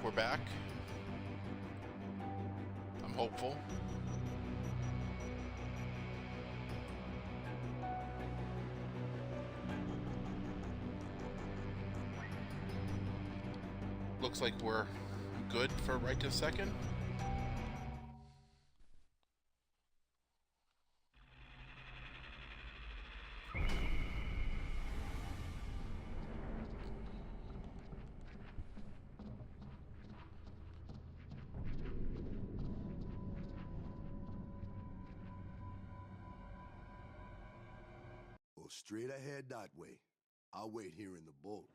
we're back. I'm hopeful. Looks like we're good for right this second. Go straight ahead that way. I'll wait here in the boat.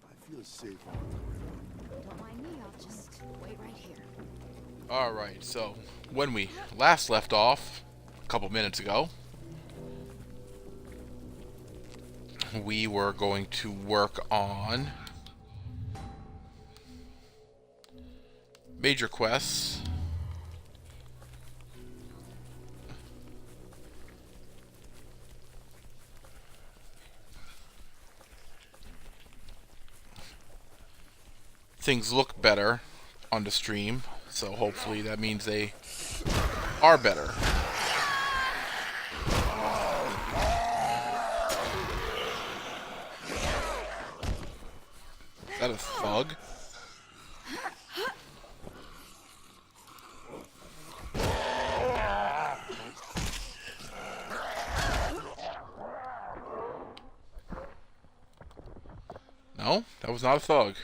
I feel safe on the river. Don't mind me, I'll just wait right here. Alright, so when we last left off, a couple minutes ago, we were going to work on major quests. Things look better on the stream, so hopefully that means they are better. Is that a thug? No, that was not a thug.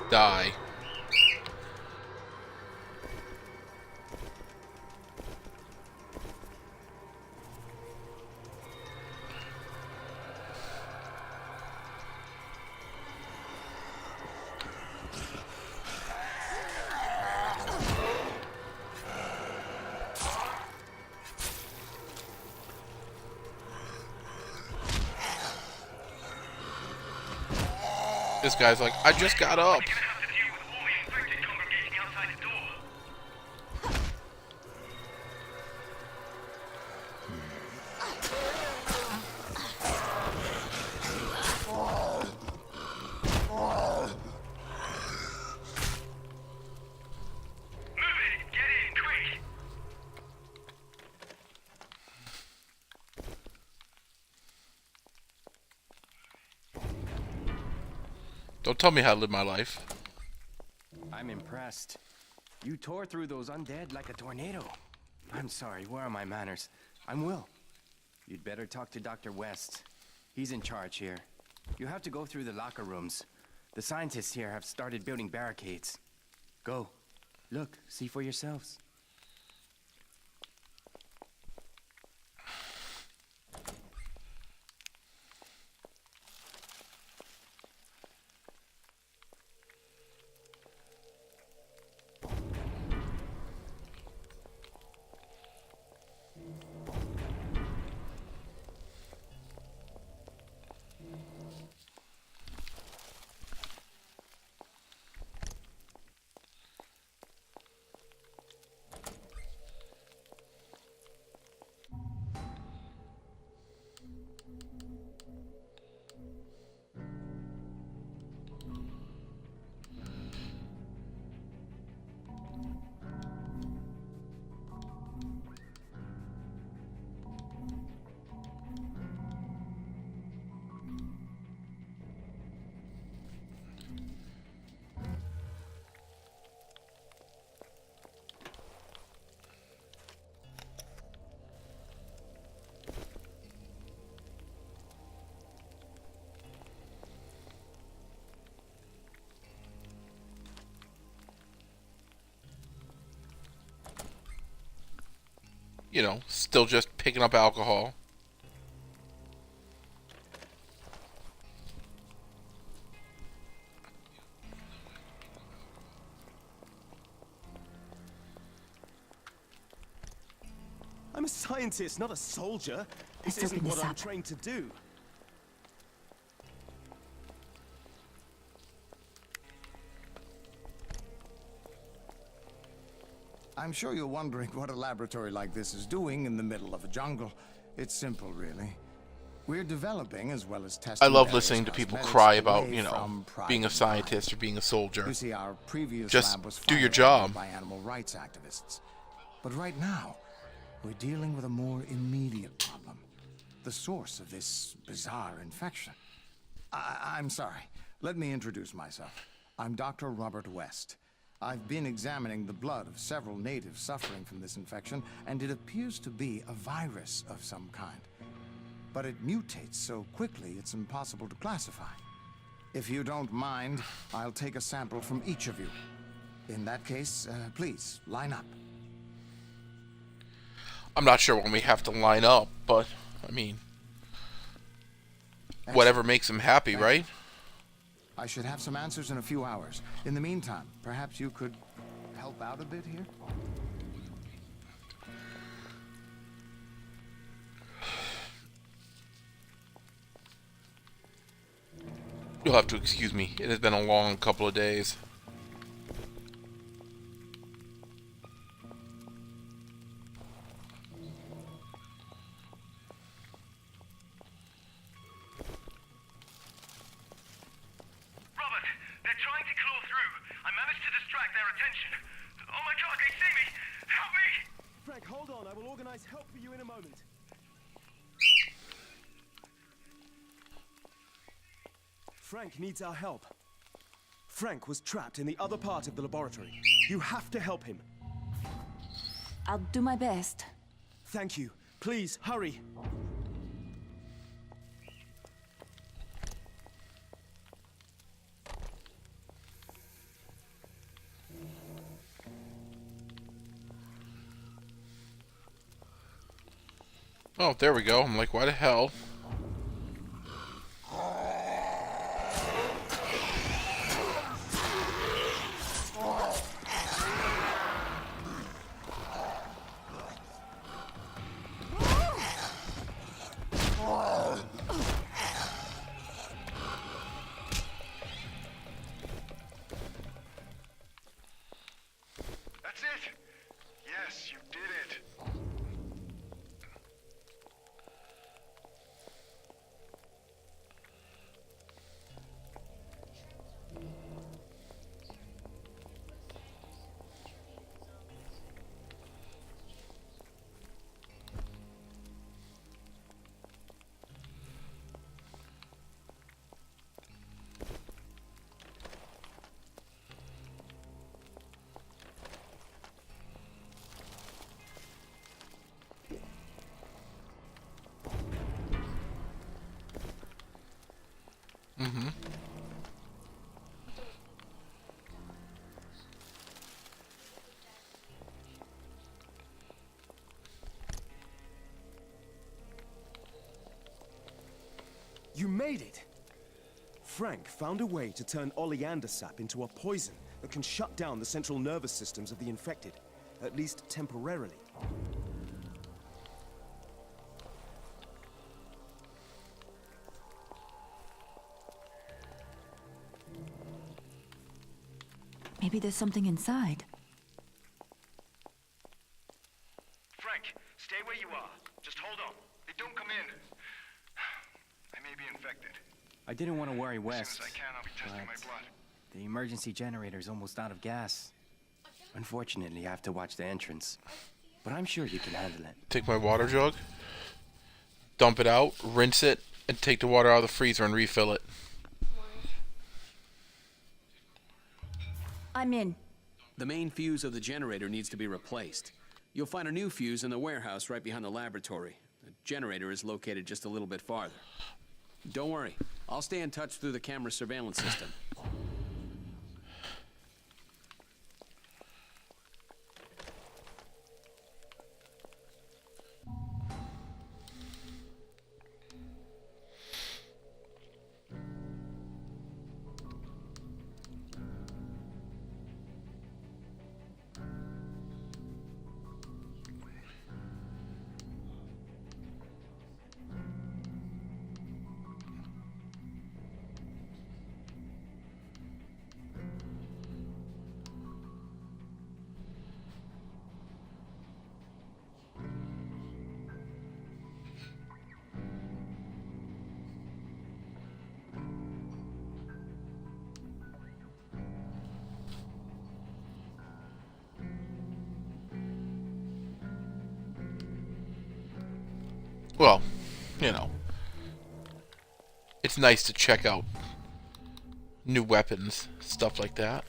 Die. This guy's like, I just got up. Don't tell me how to live my life. I'm impressed. You tore through those undead like a tornado. I'm sorry, where are my manners? I'm Will. You'd better talk to Dr. West. He's in charge here. You have to go through the locker rooms. The scientists here have started building barricades. Go. Look, see for yourselves. you know, still just picking up alcohol. I'm a scientist, not a soldier. This Let's isn't open what this I'm up. trained to do. I'm sure you're wondering what a laboratory like this is doing in the middle of a jungle. It's simple, really. We're developing as well as testing. I love various listening to people cosmetics cry about, away you know, from being a private scientist or being a soldier. You see, our previous Just lab was do your fired job. by animal rights activists. But right now, we're dealing with a more immediate problem. The source of this bizarre infection. I'm sorry. Let me introduce myself. I'm Dr. Robert West. I've been examining the blood of several natives suffering from this infection, and it appears to be a virus of some kind. But it mutates so quickly it's impossible to classify. If you don't mind, I'll take a sample from each of you. In that case, please, line up. I'm not sure when we have to line up, but, I mean, whatever makes him happy, right? I should have some answers in a few hours. In the meantime, perhaps you could help out a bit here? You'll have to excuse me. It has been a long couple of days. Robert, they're trying to claw through. I managed to distract their attention. Oh my god, they see me! Help me! Frank, hold on. I will organize help for you in a moment. Frank needs our help. Frank was trapped in the other part of the laboratory. You have to help him. I'll do my best. Thank you. Please, hurry. Oh, there we go. I'm like, why the hell? That's it! Yes, you did it! You made it! Frank found a way to turn oleander sap into a poison that can shut down the central nervous systems of the infected, at least temporarily. Maybe there's something inside. Frank, stay where you are. Just hold on. They don't come in. I may be infected. I didn't want to worry As West, soon as I can, I'll be testing my but blood. the emergency generator's almost out of gas. Unfortunately, I have to watch the entrance. But I'm sure you can handle it. Take my water jug, dump it out, rinse it, and take the water out of the freezer and refill it. I'm in. The main fuse of the generator needs to be replaced. You'll find a new fuse in the warehouse right behind the laboratory. The generator is located just a little bit farther. Don't worry, I'll stay in touch through the camera surveillance system. well, you know, it's nice to check out new weapons, stuff like that.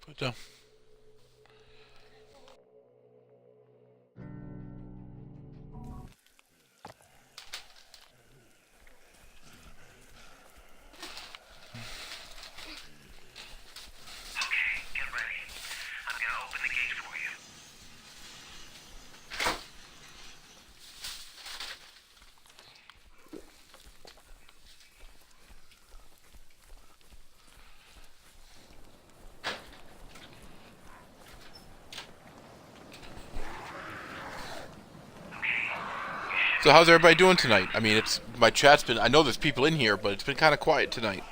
But Get ready. I'm gonna open the gate for you. so how's everybody doing tonight? I mean, it's my chat's been. I know there's people in here, but it's been kind of quiet tonight.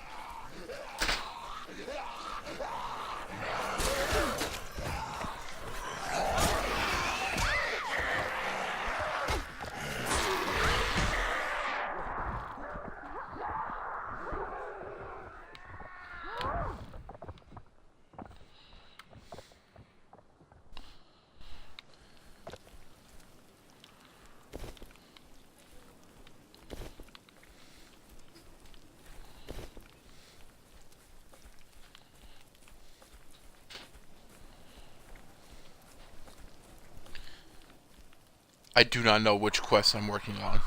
I do not know which quests I'm working on.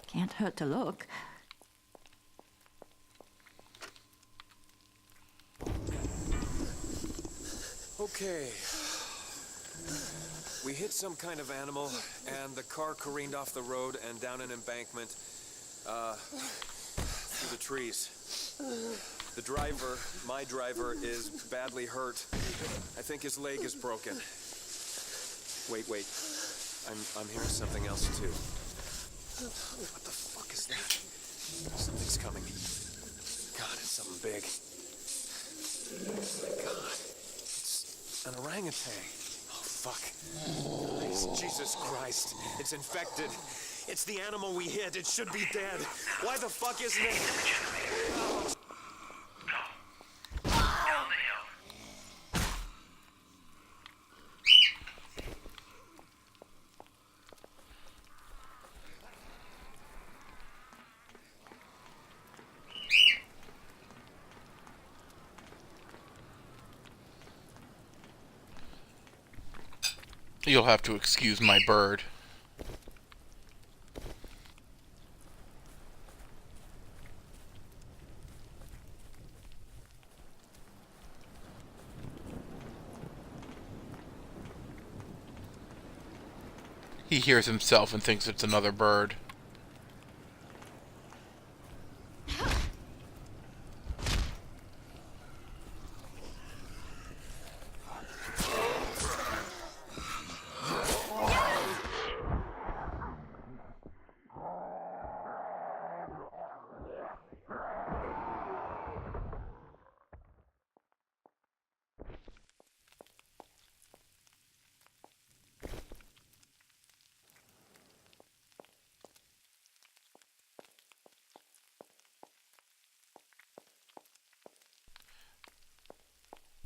Can't hurt to look. Okay. We hit some kind of animal, and the car careened off the road and down an embankment, through the trees. The driver, my driver, is badly hurt. I think his leg is broken. Wait. I'm hearing something else, too. What the fuck is that? Something's coming. God, it's something big. Oh my God. It's an orangutan. Oh, fuck. Guys, Jesus Christ. It's infected. It's the animal we hit. It should be dead. Why the fuck isn't it? You'll have to excuse my bird. He hears himself and thinks it's another bird.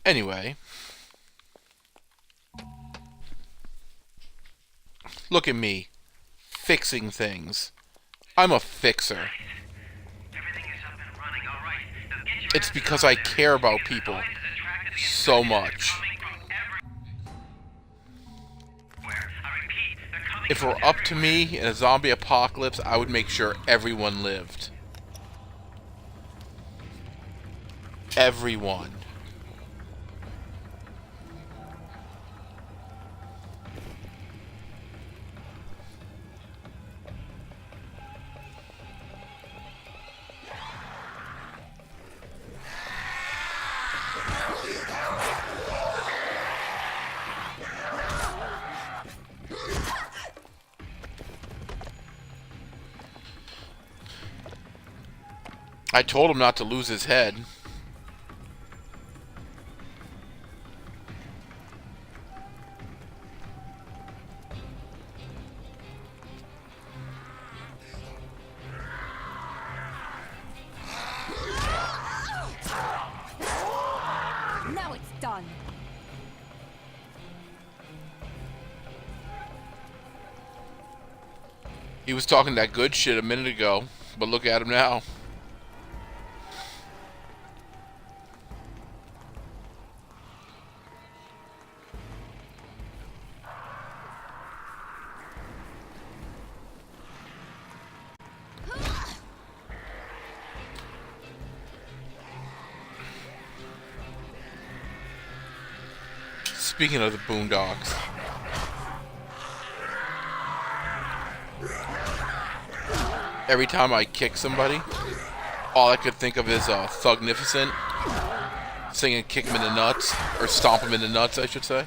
Anyway, look at me, fixing things. I'm a fixer. Everything is up and running, all right. Now get your It's asses because out I there. care about The people noise has attracted the so attention. much. They're coming from everywhere. I repeat, they're coming If it from were up to everywhere. me in a zombie apocalypse, I would make sure everyone lived. Everyone. I told him not to lose his head. Now it's done. He was talking that good shit a minute ago, but look at him now. Speaking of the Boondocks, every time I kick somebody, all I could think of is Thugnificent singing "Kick him in the nuts" or "Stomp him in the nuts," I should say.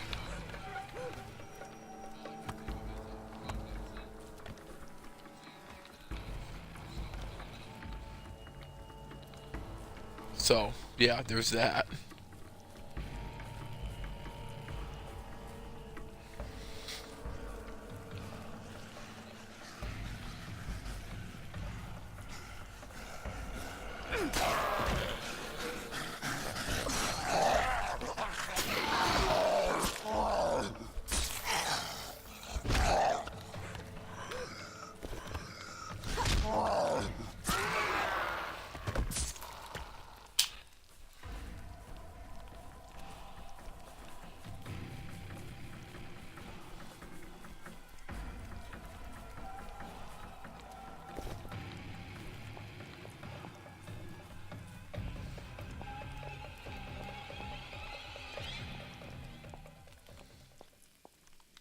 So yeah, there's that.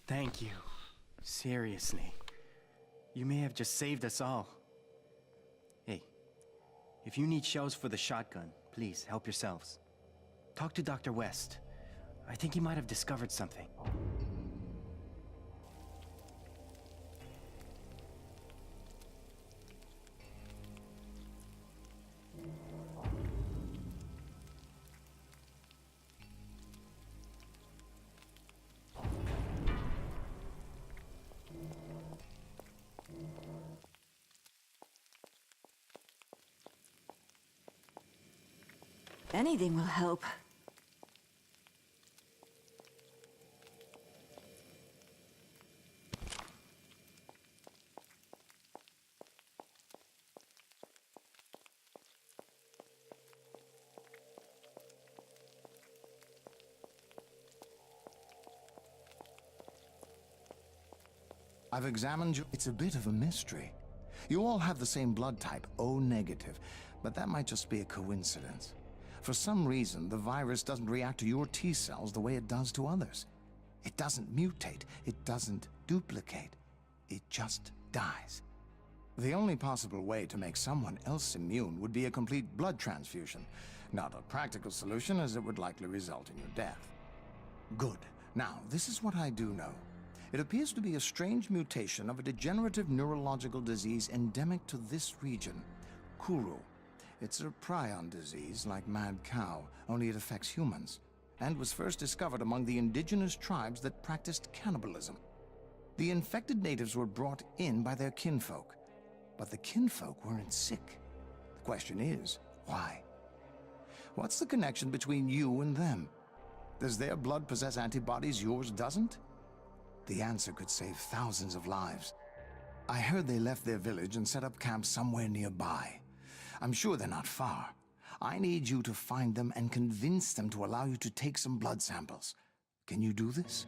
Thank you. Seriously. You may have just saved us all. Hey, if you need shells for the shotgun, please help yourselves. Talk to Dr. West. I think he might have discovered something. Anything will help. I've examined you. It's a bit of a mystery. You all have the same blood type, O negative, but that might just be a coincidence. For some reason, the virus doesn't react to your T cells the way it does to others. It doesn't mutate, it doesn't duplicate, it just dies. The only possible way to make someone else immune would be a complete blood transfusion. Not a practical solution, as it would likely result in your death. Good. Now, this is what I do know. It appears to be a strange mutation of a degenerative neurological disease endemic to this region, Kuru. It's a prion disease like mad cow, only it affects humans, and was first discovered among the indigenous tribes that practiced cannibalism. The infected natives were brought in by their kinfolk, but the kinfolk weren't sick. The question is, why? What's the connection between you and them? Does their blood possess antibodies yours doesn't? The answer could save thousands of lives. I heard they left their village and set up camp somewhere nearby. I'm sure they're not far. I need you to find them and convince them to allow you to take some blood samples. Can you do this?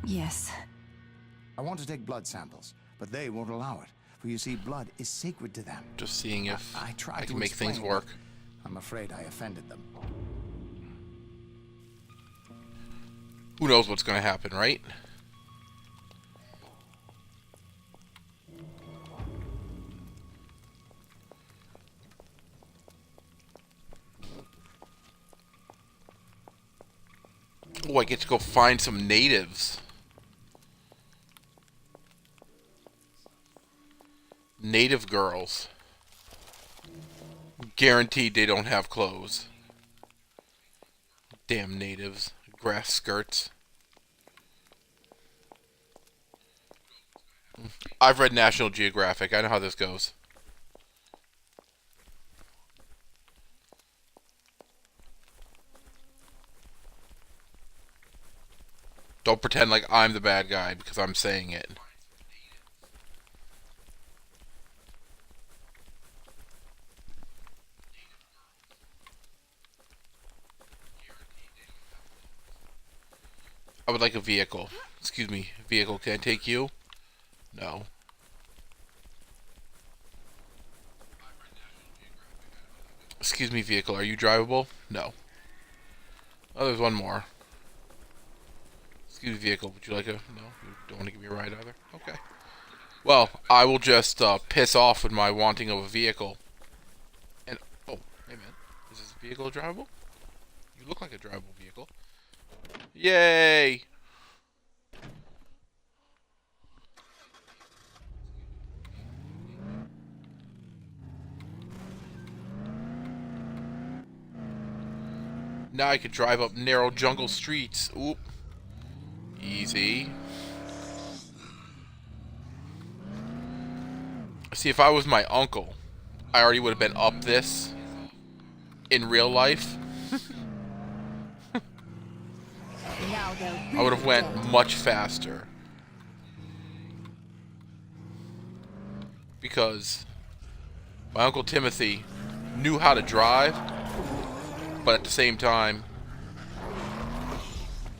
Yes. I want to take blood samples, but they won't allow it. For you see, blood is sacred to them. Just seeing if I tried I to can make things explain, work. but I'm afraid I offended them. Who knows what's going to happen, right? Oh, I get to go find some natives. Native girls. Guaranteed they don't have clothes. Damn natives. Grass skirts. I've read National Geographic. I know how this goes. Don't pretend like I'm the bad guy because I'm saying it. I would like a vehicle. Excuse me, vehicle, can I take you? No. Excuse me, vehicle, are you drivable? No. Oh, there's one more. Excuse me, vehicle, would you like a... No, you don't want to give me a ride either? Okay. Well, I will just piss off with my wanting of a vehicle. And, oh, hey man, is this vehicle drivable? You look like a drivable vehicle. Yay! Now I can drive up narrow jungle streets. Oop. Easy. See, if I was my uncle, I already would have been up this in real life. I would have went much faster. Because my Uncle Timothy knew how to drive, but at the same time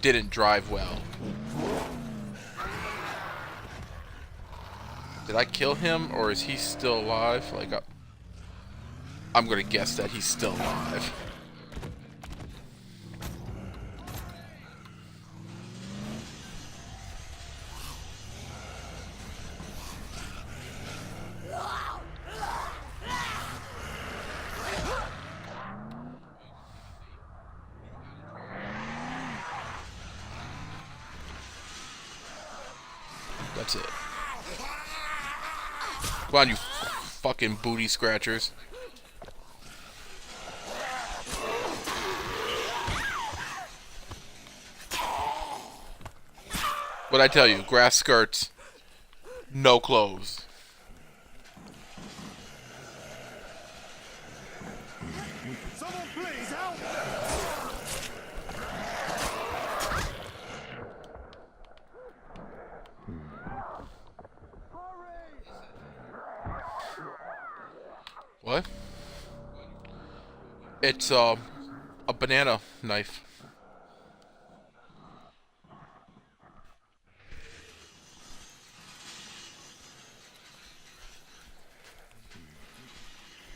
didn't drive well. Did I kill him, or is he still alive? Like, I'm gonna guess that he's still alive. That's it. Come on, you fucking booty scratchers. What I tell you, grass skirts, no clothes. Someone please help! What? It's a banana knife.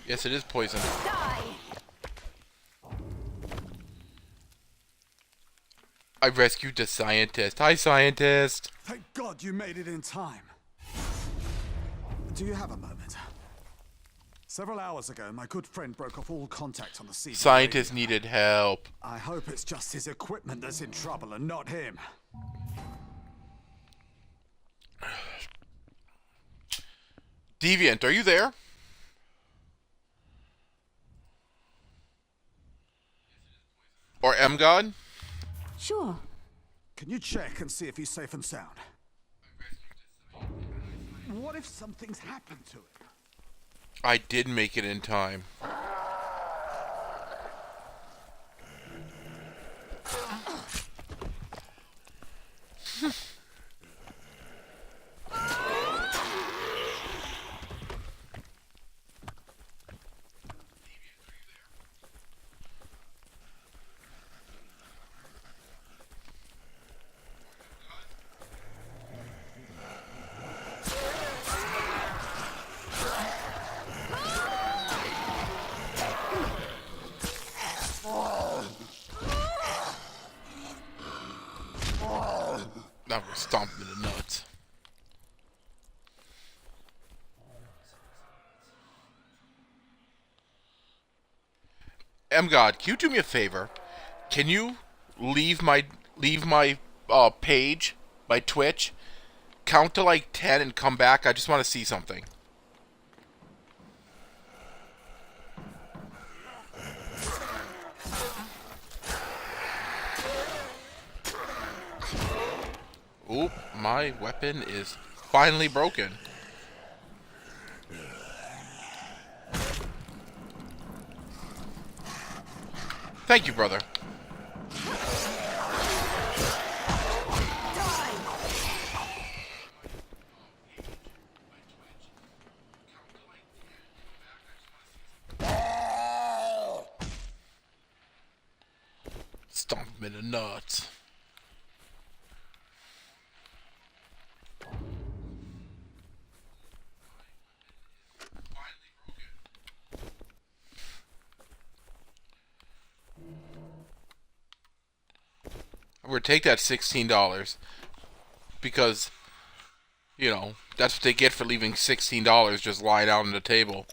Yes, it is poison. Die! I rescued the scientist. Hi, scientist. Thank God you made it in time. Do you have a moment? Several hours ago, my good friend broke off all contact on the sea. Scientist needed help. I hope it's just his equipment that's in trouble and not him. Deviant, are you there? Or M-God? Sure. Can you check and see if he's safe and sound? What if something's happened to him? I did make it in time. That was stomping the nuts. M-God, can you do me a favor? Can you leave my page, my Twitch, count to like 10 and come back? I just want to see something. Oop, my weapon is finally broken. Thank you, brother. Stomp him in the nuts. I'm gonna take that $16 because, you know, that's what they get for leaving $16 just lying out on the table.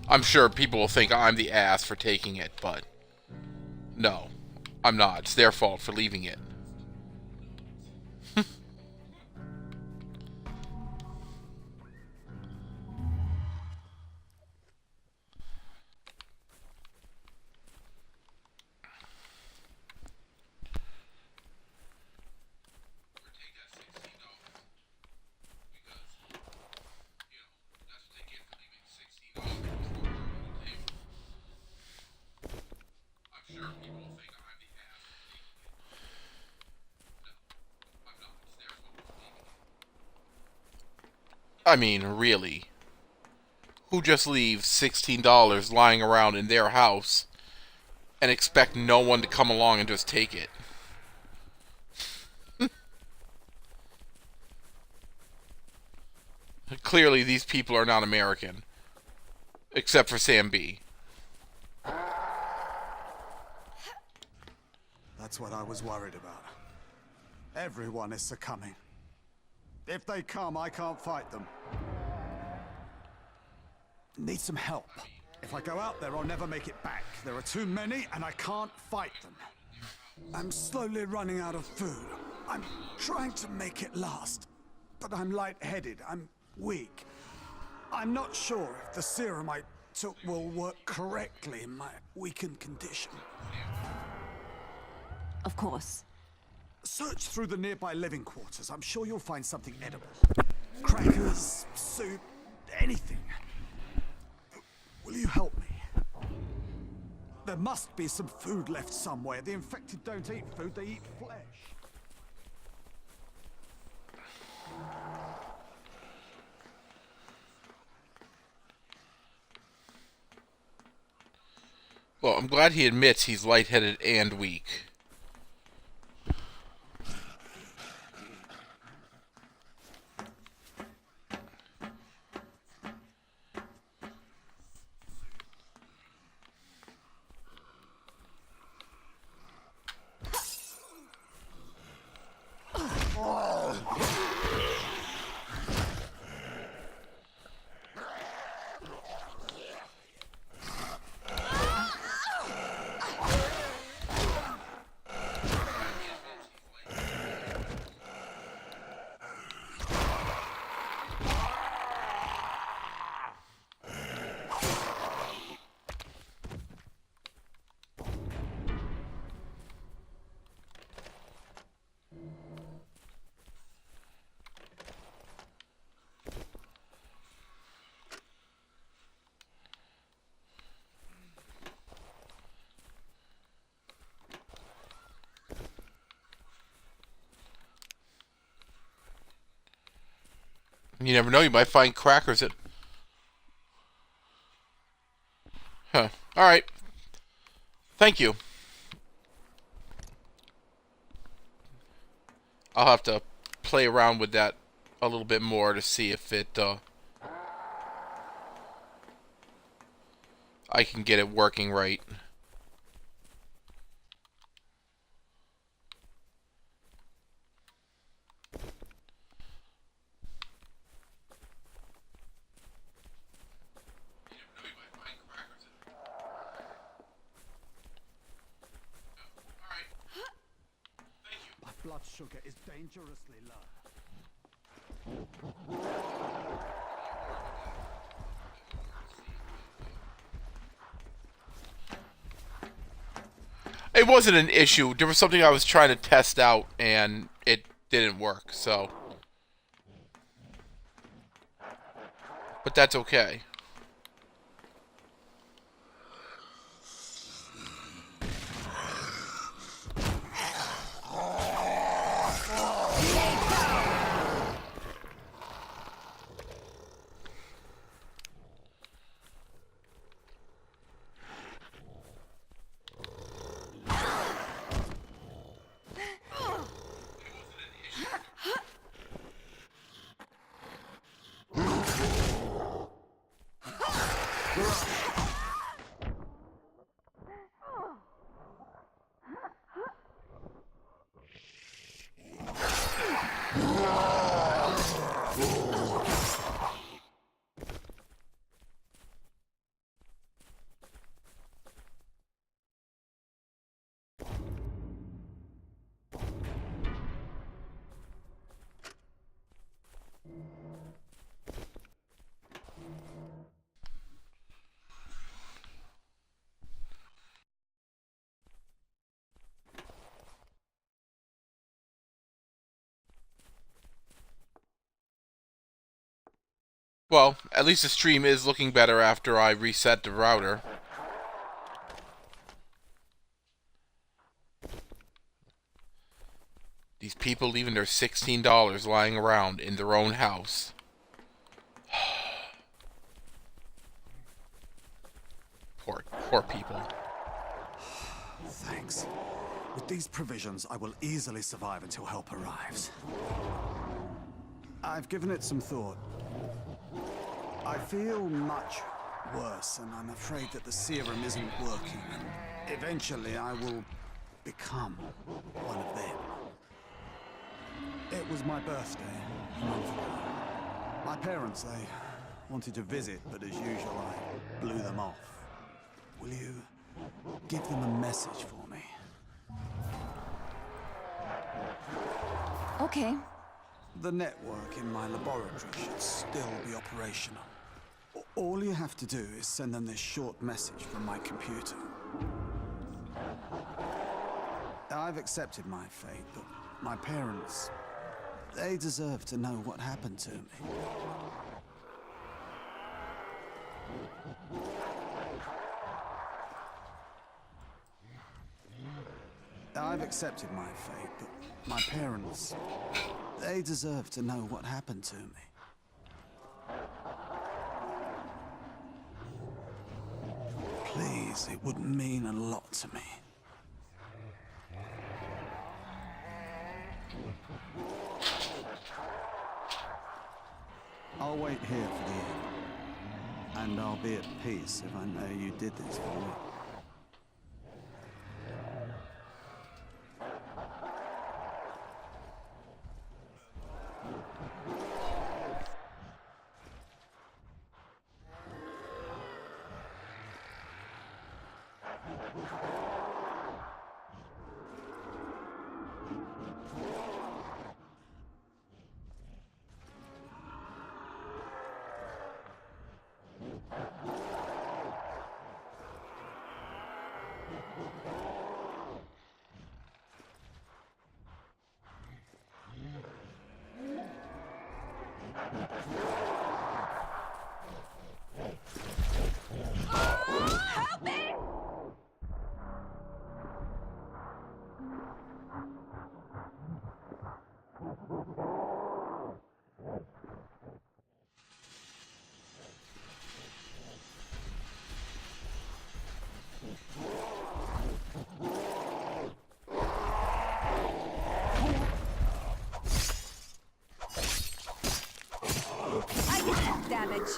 I'm sure people will think I'm the ass for taking it, but no, I'm not. It's their fault for leaving it. I mean, really. Who just leaves $16 lying around in their house and expect no one to come along and just take it? Clearly, these people are not American. Except for Sam B. That's what I was worried about. Everyone is succumbing. If they come, I can't fight them. Need some help. If I go out there, I'll never make it back. There are too many, and I can't fight them. I'm slowly running out of food. I'm trying to make it last. But I'm lightheaded. I'm weak. I'm not sure if the serum I took will work correctly in my weakened condition. Of course. Search through the nearby living quarters. I'm sure you'll find something edible. Crackers, soup, anything. Will you help me? There must be some food left somewhere. The infected don't eat food, they eat flesh. Well, I'm glad he admits he's lightheaded and weak. You never know, you might find crackers at... Huh. Alright. Thank you. I'll have to play around with that a little bit more to see if it, I can get it working right. Blood sugar is dangerously low. It wasn't an issue. There was something I was trying to test out, and it didn't work, so... But that's okay. Well, at least the stream is looking better after I reset the router. These people leaving their $16 lying around in their own house. Poor people. Thanks. With these provisions, I will easily survive until help arrives. I've given it some thought. I feel much worse, and I'm afraid that the serum isn't working, and eventually I will become one of them. It was my birthday a month ago. My parents, they wanted to visit, but as usual, I blew them off. Will you give them a message for me? Okay. The network in my laboratory should still be operational. All you have to do is send them this short message from my computer. I've accepted my fate, but my parents, they deserve to know what happened to me. I've accepted my fate, but my parents, they deserve to know what happened to me. Please, it would mean a lot to me. I'll wait here for the end. And I'll be at peace if I know you did this for me. Help me! I did that damage.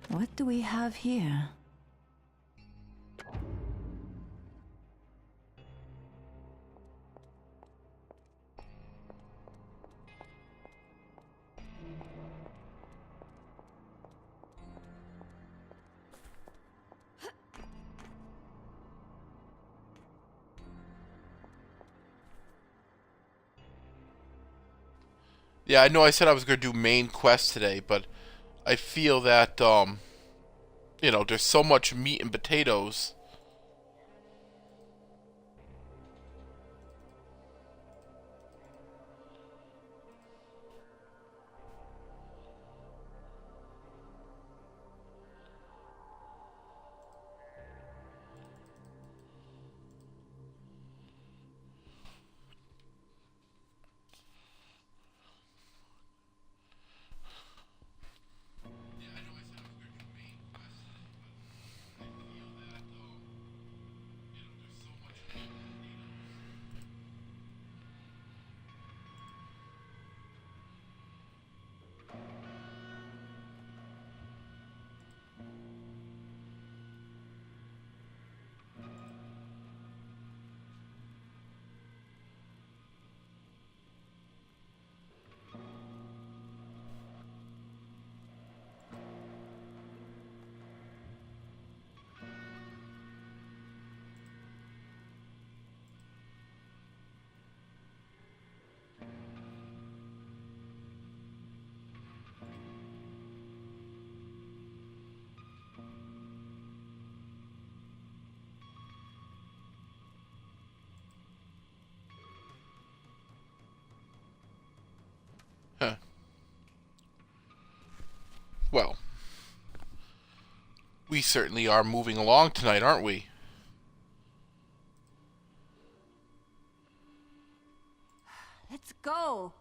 What do we have here? Yeah, I know I said I was going to do main quest today, but I feel that, you know, there's so much meat and potatoes. We certainly are moving along tonight, aren't we? Let's go.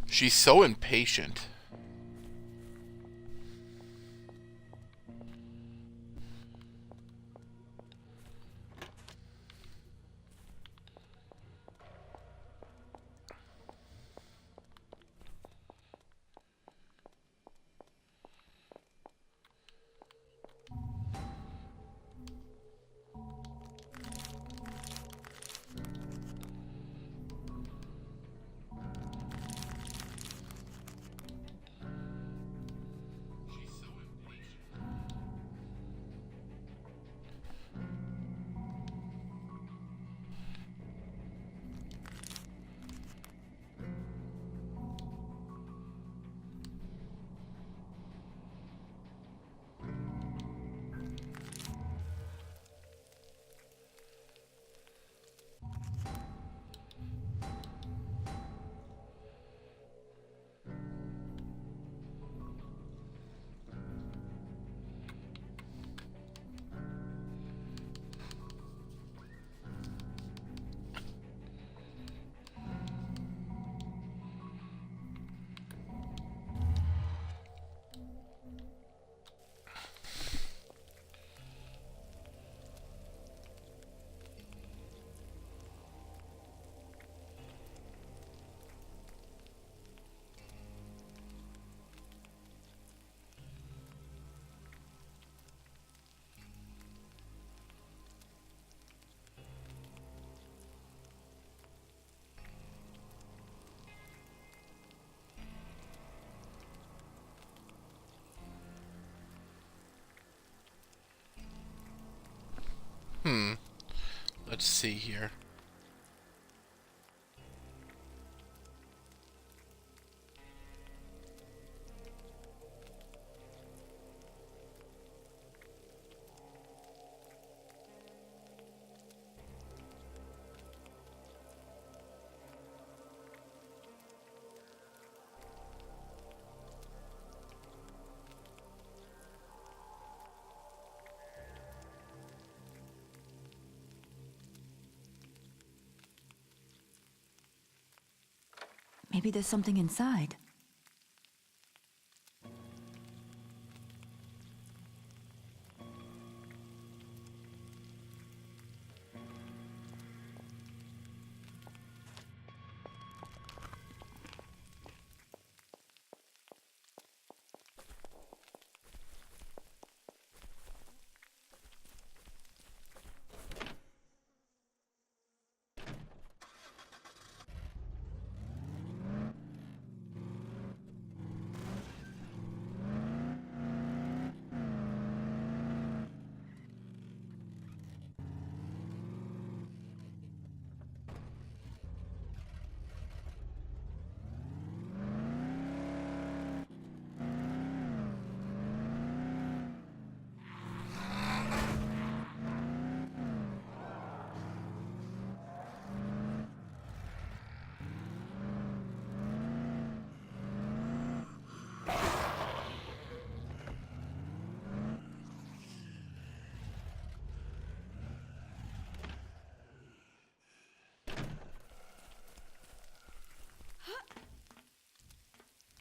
She's so impatient. Let's see here. Maybe there's something inside.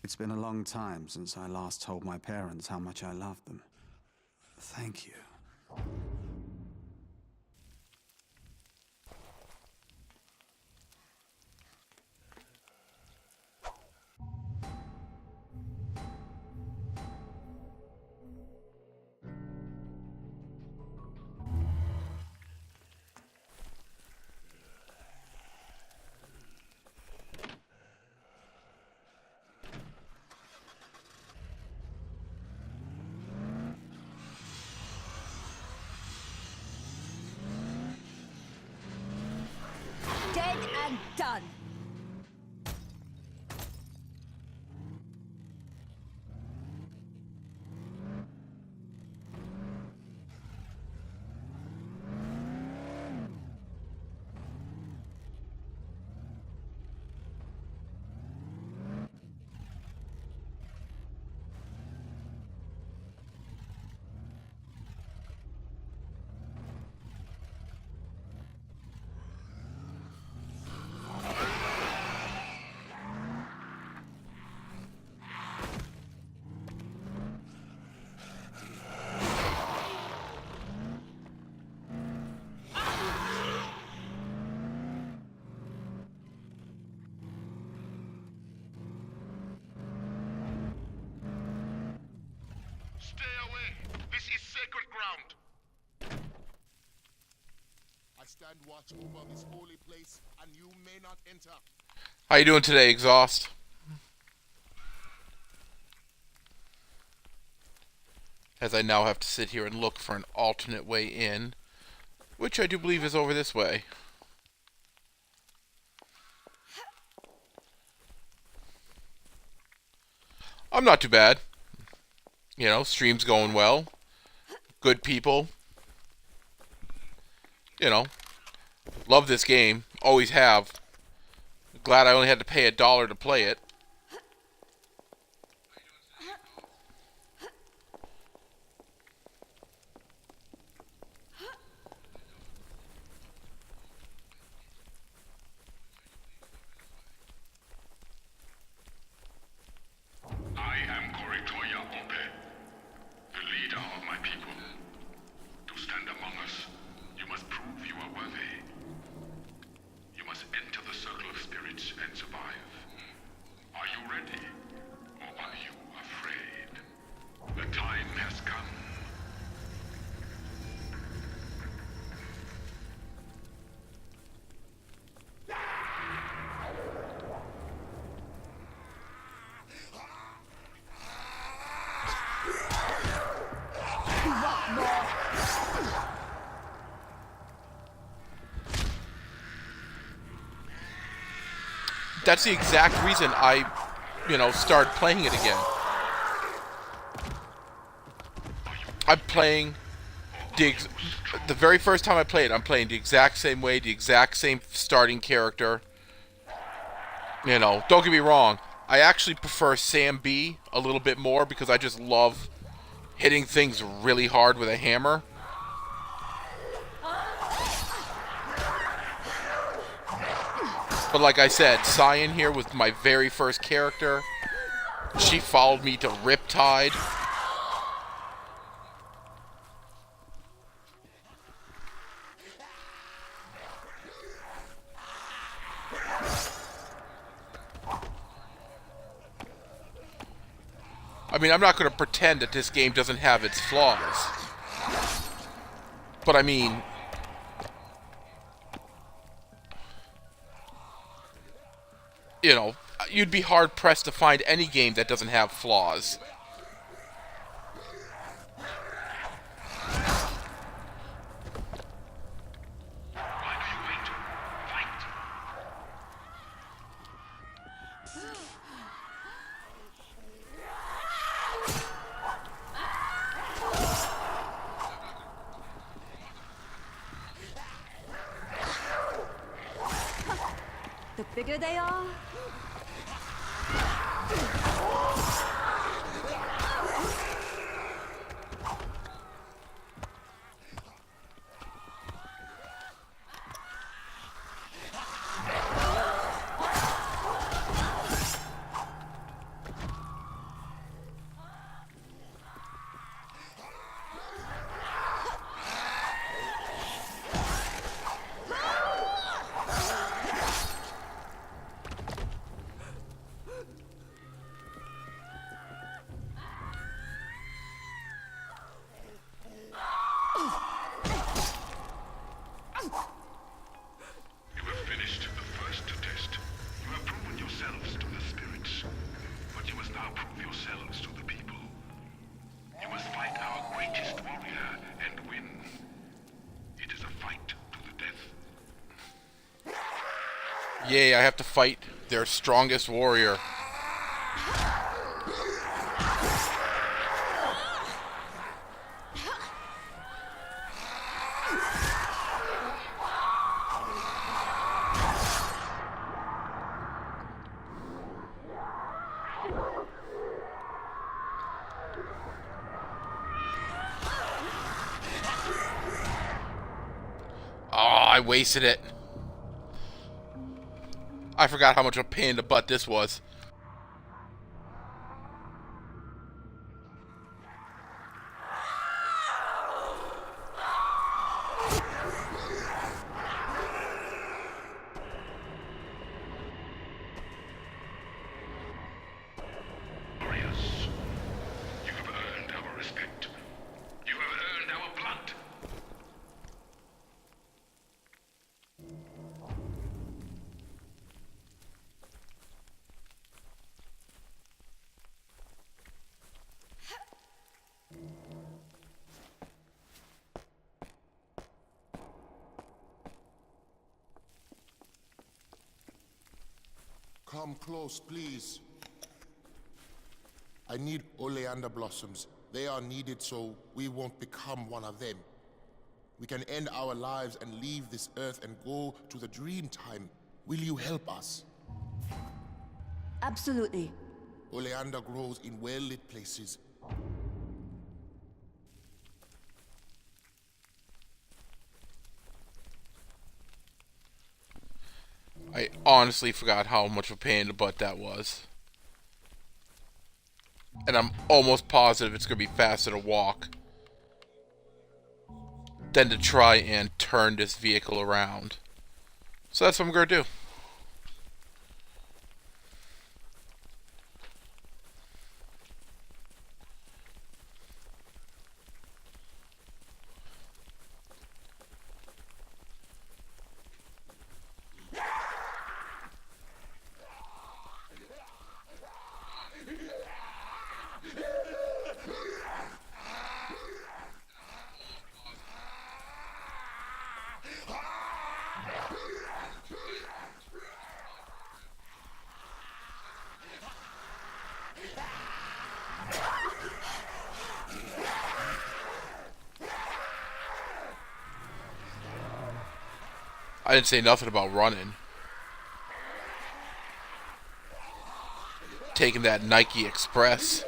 It's been a long time since I last told my parents how much I loved them. Thank you. I'm done. Stay away. This is sacred ground. I stand watch over this holy place, and you may not enter. How you doing today, Exhaust? As I now have to sit here and look for an alternate way in, which I do believe is over this way. I'm not too bad. You know, stream's going well. Good people. You know, love this game. Always have. Glad I only had to pay $1 to play it. I am Koritoya Ope, the leader of my people. To stand among us, you must prove you are worthy. You must enter the circle of spirits and survive. Are you ready? Or are you afraid? The time has come. That's the exact reason I, started playing it again. I'm playing the very first time I played, I'm playing the exact same way, the exact same starting character. Don't get me wrong. I actually prefer Sam B a little bit more because I just love hitting things really hard with a hammer. But like I said, Cyan here was my very first character. She followed me to Riptide. I mean, I'm not going to pretend that this game doesn't have its flaws. But I mean, you'd be hard-pressed to find any game that doesn't have flaws. The bigger they are, Yay, I have to fight their strongest warrior. Oh, I wasted it. I forgot how much of a pain in the butt this was. Warriors, you have earned our respect. You have earned our blood. Come close, please. I need oleander blossoms. They are needed so we won't become one of them. We can end our lives and leave this earth and go to the dream time. Will you help us? Absolutely. Oleander grows in well-lit places. I honestly forgot how much of a pain in the butt that was. And I'm almost positive it's going to be faster to walk than to try and turn this vehicle around. So that's what I'm going to do. I didn't say nothing about running. Taking that Nike Express.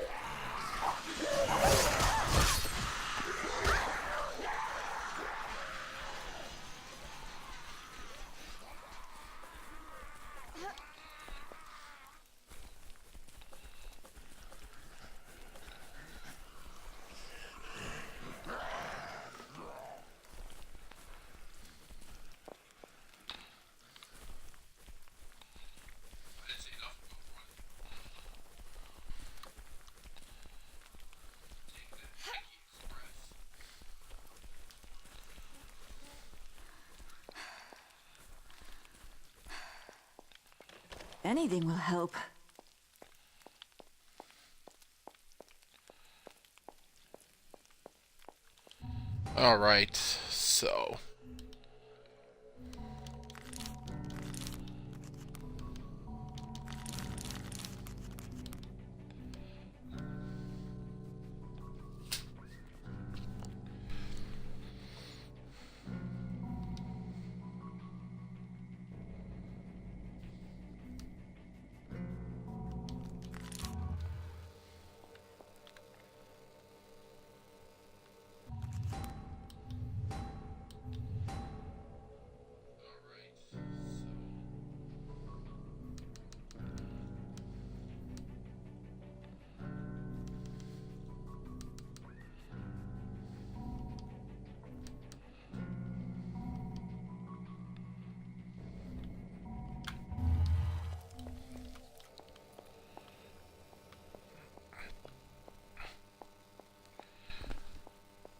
Anything will help. Alright, so...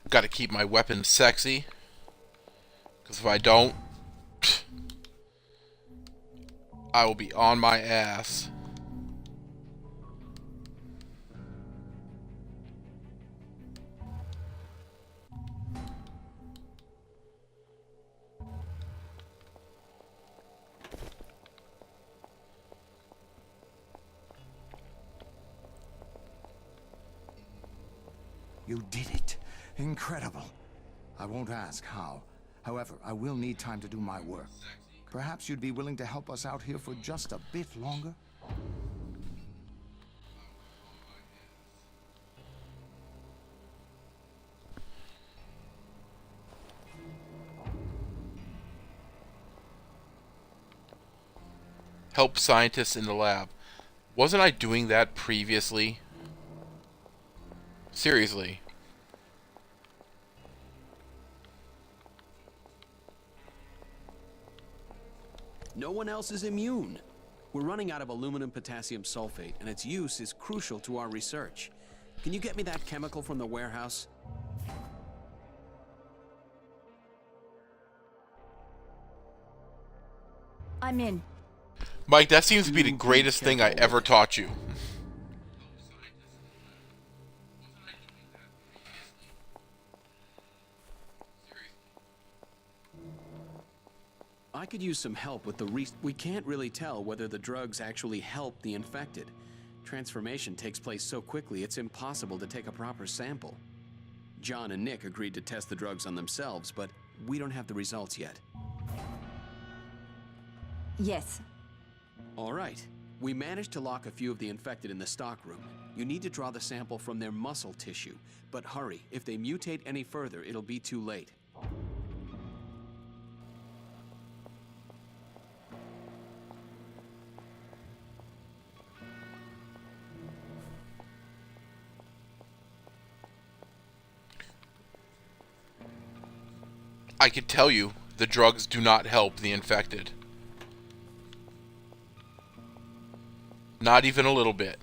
Gotta keep my weapon sexy. Because if I don't, I will be on my ass. You did it. Incredible. I won't ask how. However, I will need time to do my work. Perhaps you'd be willing to help us out here for just a bit longer? Help scientists in the lab. Wasn't I doing that previously? Seriously. No one else is immune. We're running out of aluminum potassium sulfate, and its use is crucial to our research. Can you get me that chemical from the warehouse? I'm in. Mike, that seems to be the greatest thing I ever taught you. I could use some help with the we can't really tell whether the drugs actually help the infected. Transformation takes place so quickly, it's impossible to take a proper sample. John and Nick agreed to test the drugs on themselves, but we don't have the results yet. Yes. All right. We managed to lock a few of the infected in the stockroom. You need to draw the sample from their muscle tissue. But hurry, if they mutate any further, it'll be too late. I can tell you, the drugs do not help the infected. Not even a little bit.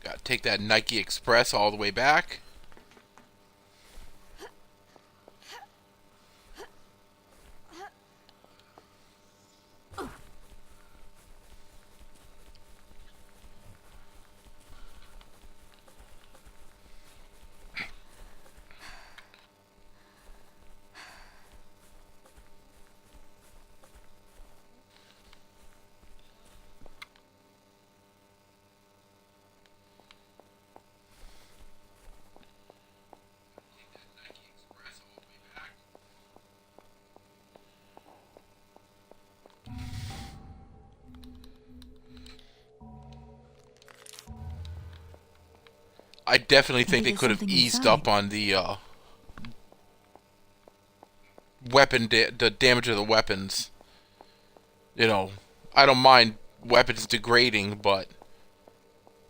Gotta take that Nike Express all the way back. I definitely think they could have eased up on the the damage of the weapons. You know, I don't mind weapons degrading, but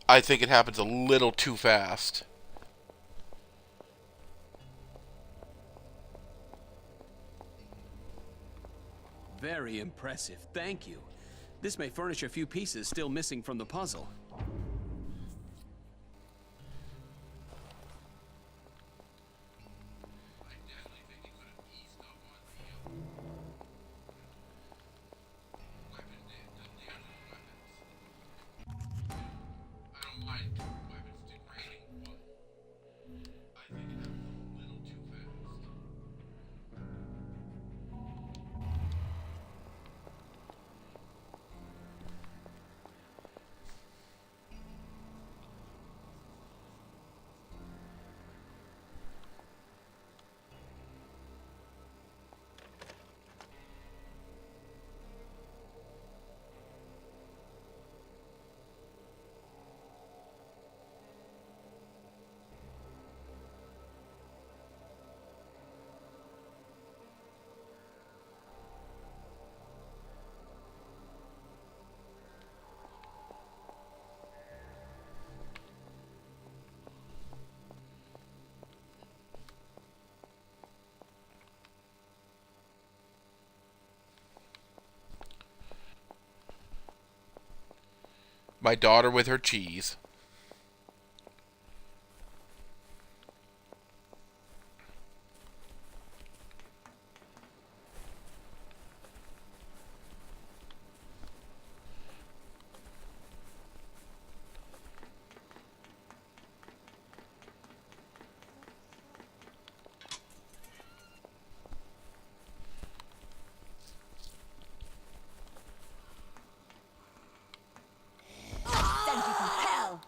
I think it happens a little too fast. Very impressive, thank you. This may furnish a few pieces still missing from the puzzle. My daughter with her cheese. Send you to hell!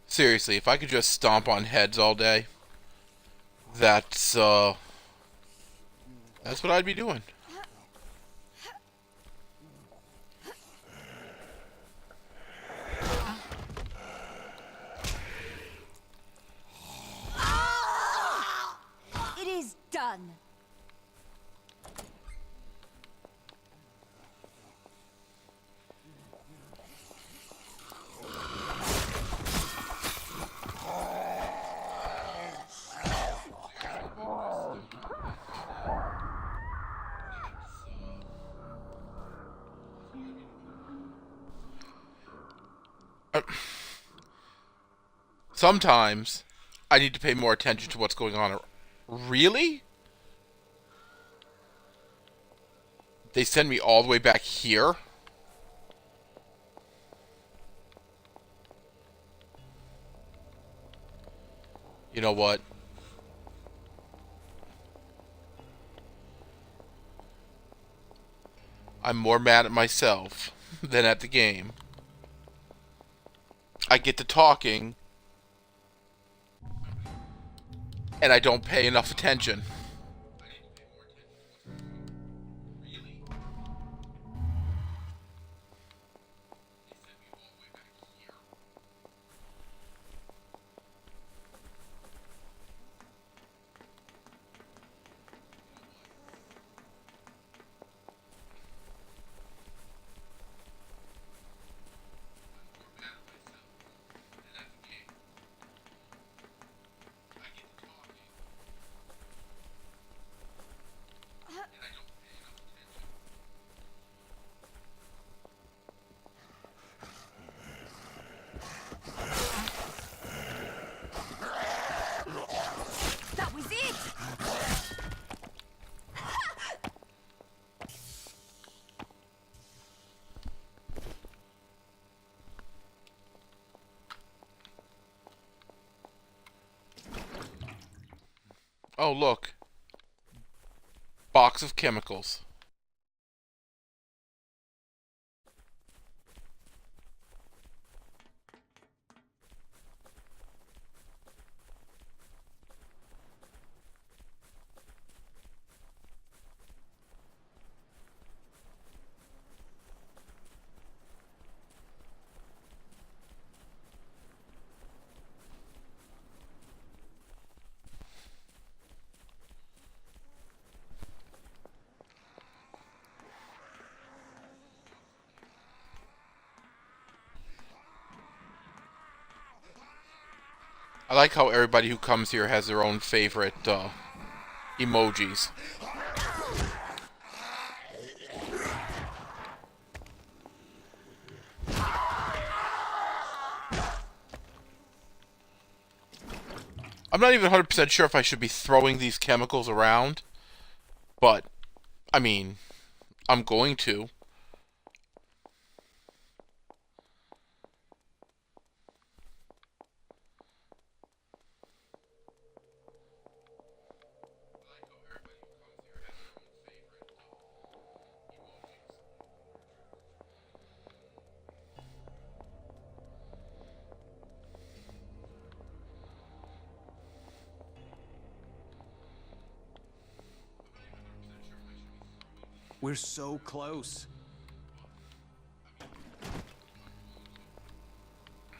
Seriously, if I could just stomp on heads all day, that's what I'd be doing. It is done. Sometimes I need to pay more attention to what's going on. Really? They send me all the way back here? You know what? I'm more mad at myself than at the game. I get to talking, and I don't pay enough attention. Oh, look. Box of chemicals. I like how everybody who comes here has their own favorite emojis. I'm not even 100% sure if I should be throwing these chemicals around, but, I mean, I'm going to. We're so close.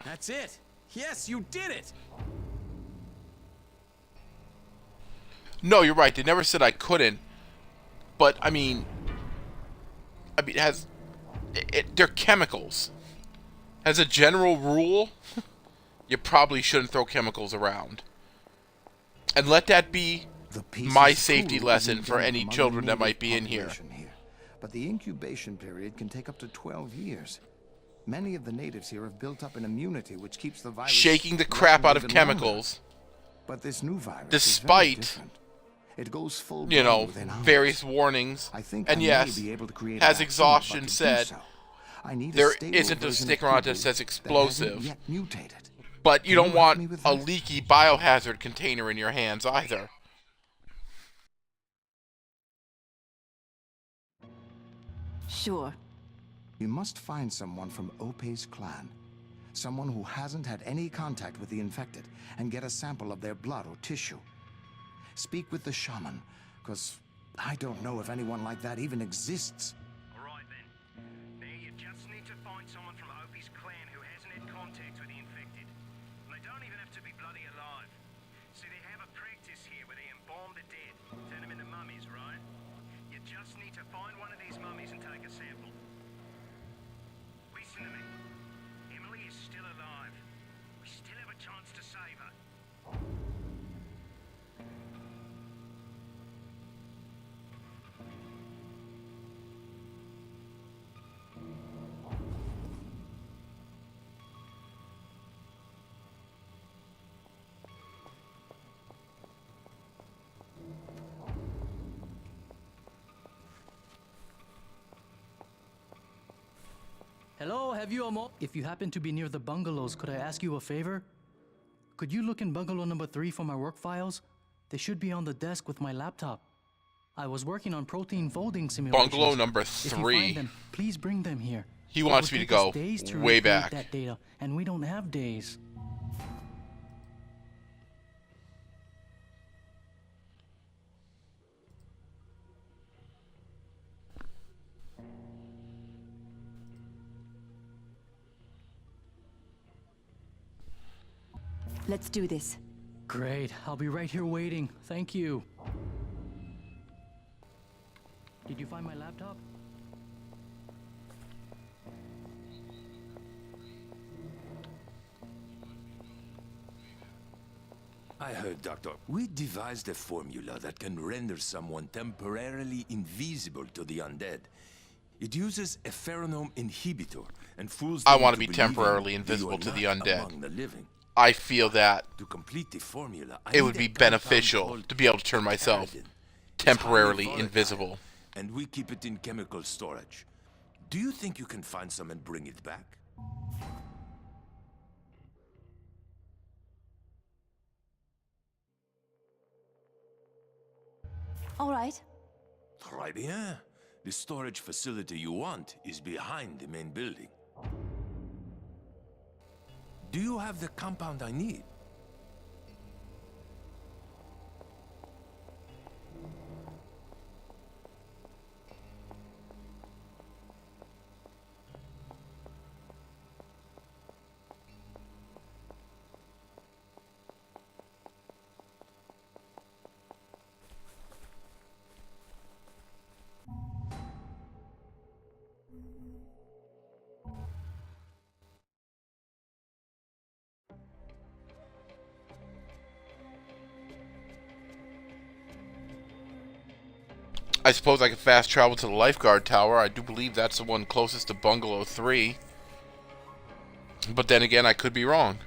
That's it. Yes, you did it. No, you're right. They never said I couldn't. But I mean, they're chemicals. As a general rule, you probably shouldn't throw chemicals around. And let that be my safety lesson for any children that might be in here. But the incubation period can take up to 12 years. Many of the natives here have built up an immunity which keeps the virus shaking the crap out of even chemicals. longer. But this new virus despite, is very different. It goes full you know, within hours. various warnings. I think And I yes, may be able to create as a vaccine, exhaustion but to do said, so, I need there stable isn't a version of sticker on it that Kubu says that hasn't explosive. yet mutated. But you Can don't you help me want with a that? leaky biohazard container in your hands either. Sure. You must find someone from Ope's clan. Someone who hasn't had any contact with the infected, and get a sample of their blood or tissue. Speak with the shaman, because I don't know if anyone like that even exists. Alright then. Now you just need to find someone from Opie's clan who hasn't had contact with the infected. And they don't even have to be bloody alive. See, they have a practice here where they embalm the dead, turn them into mummies, right? You just need to find one of these mummies and take a sample. Listen to me. Emily is still alive. We still have a chance to save her. Hello, have you a mo? If you happen to be near the bungalows, could I ask you a favor? Could you look in bungalow number 3 for my work files? They should be on the desk with my laptop. I was working on protein folding simulations. Bungalow number If you 3. find them, please bring them here. He It wants would me to take us go days to way recreate back. that data, and we don't have days. Let's do this. Great. I'll be right here waiting. Thank you. Did you find my laptop? I heard, Doctor. We devised a formula that can render someone temporarily invisible to the undead. It uses a pheromone inhibitor and fools them I want to be believing temporarily that you invisible are to the not undead. among the living. I feel that To complete the formula, I it would need be a compound beneficial called to be able to turn myself Paradin. It's temporarily highly volatile, invisible. and we keep it in chemical storage. Do you think you can find some and bring it back? All right. Très bien. The storage facility you want is behind the main building. Do you have the compound I need? I suppose I could fast travel to the lifeguard tower. I do believe that's the one closest to Bungalow 3. But then again, I could be wrong.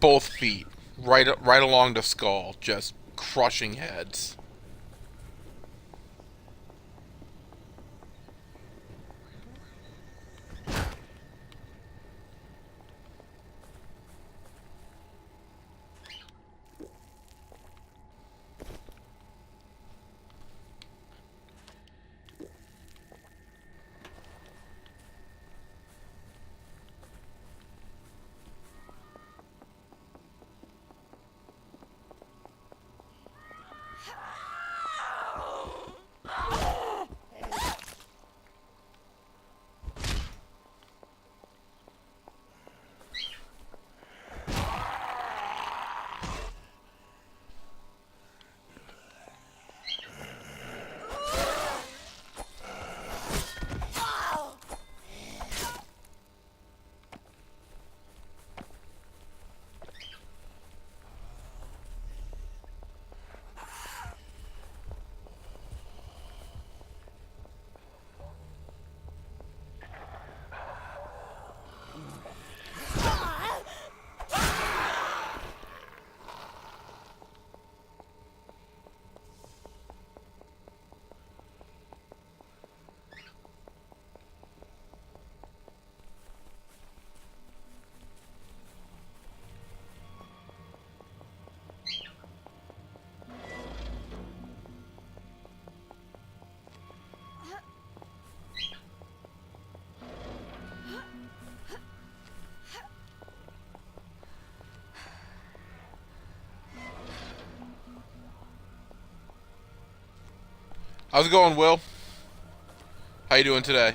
Both feet, right along the skull, just crushing heads. How's it going, Will? How you doing today?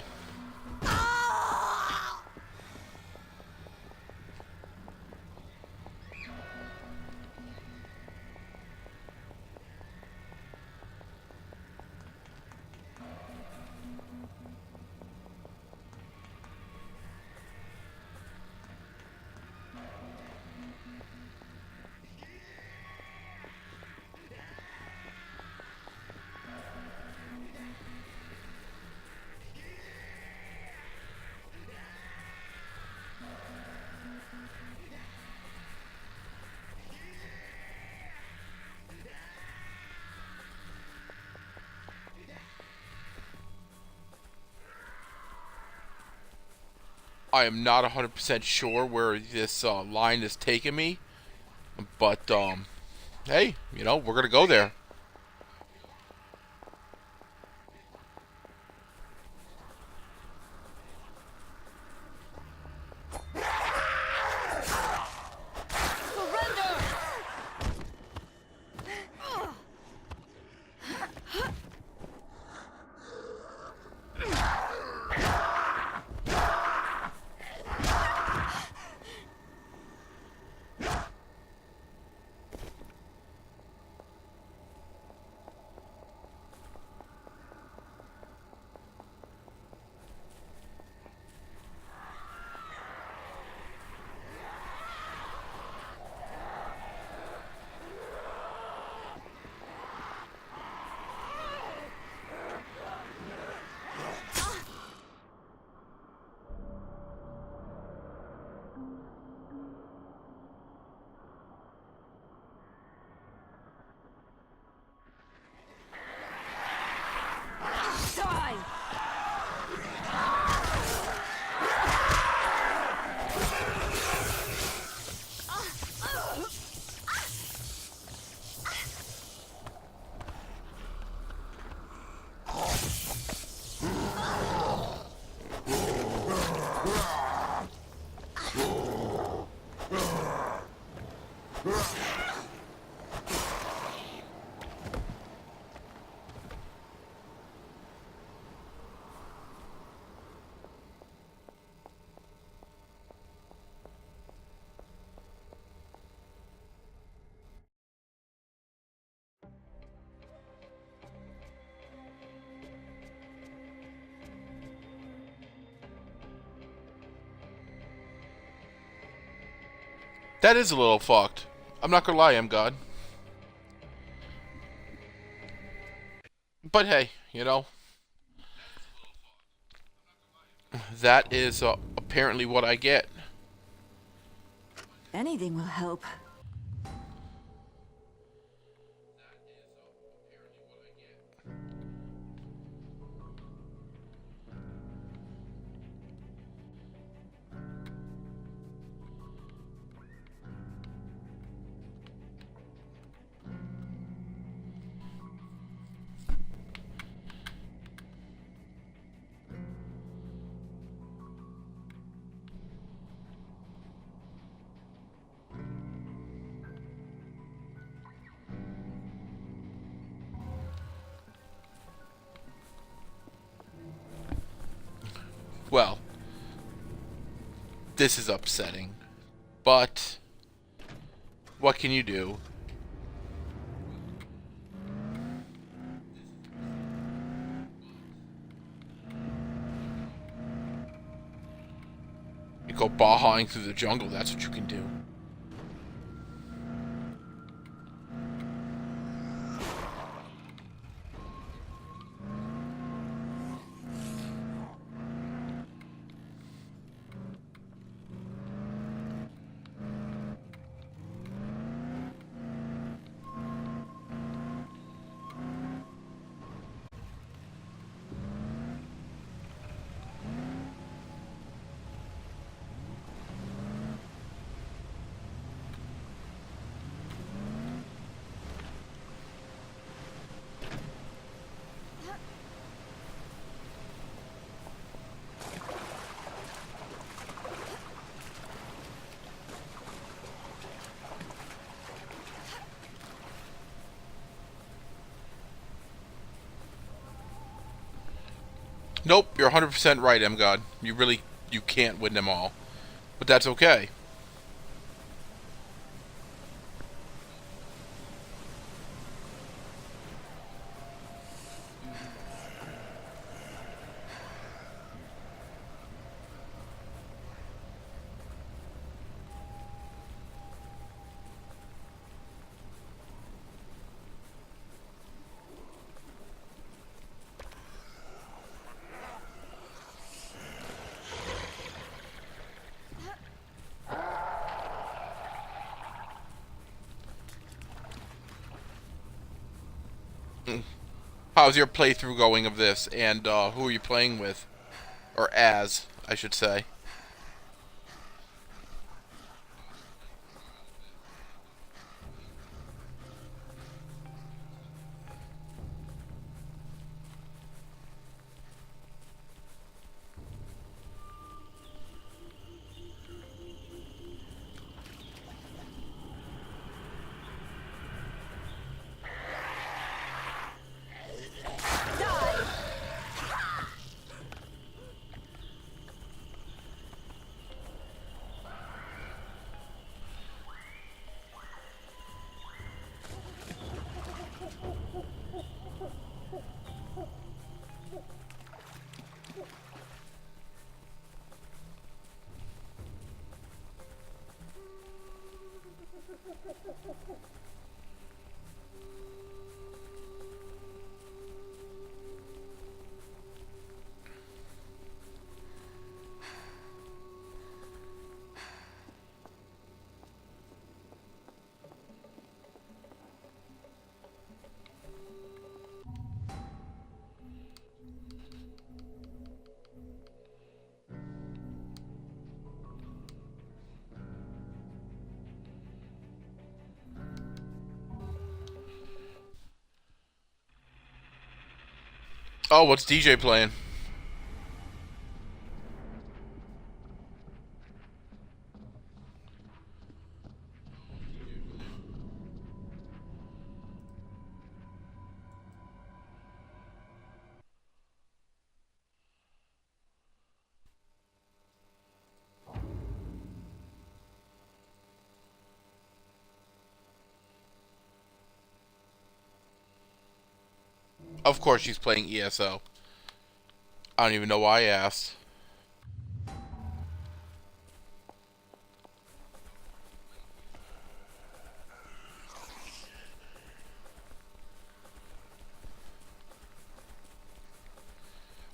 I am not 100% sure where this line is taking me, but hey, you know, we're gonna go there. That is a little fucked. I'm not gonna lie, I'm God. But hey, you know, that is apparently what I get. Anything will help. Well, this is upsetting, but what can you do? You go bahaing through the jungle, that's what you can do. Nope, you're 100% right, M-God. You can't win them all. But that's okay. How's your playthrough going of this, and who are you playing with? Or as, I should say. Oh, what's DJ playing? Of course she's playing ESO. I don't even know why I asked.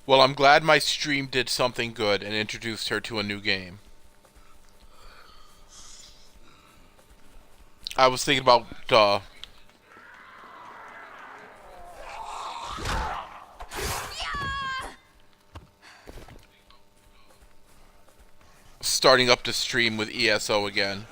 Well, I'm glad my stream did something good and introduced her to a new game. I was thinking about starting up the stream with ESO again.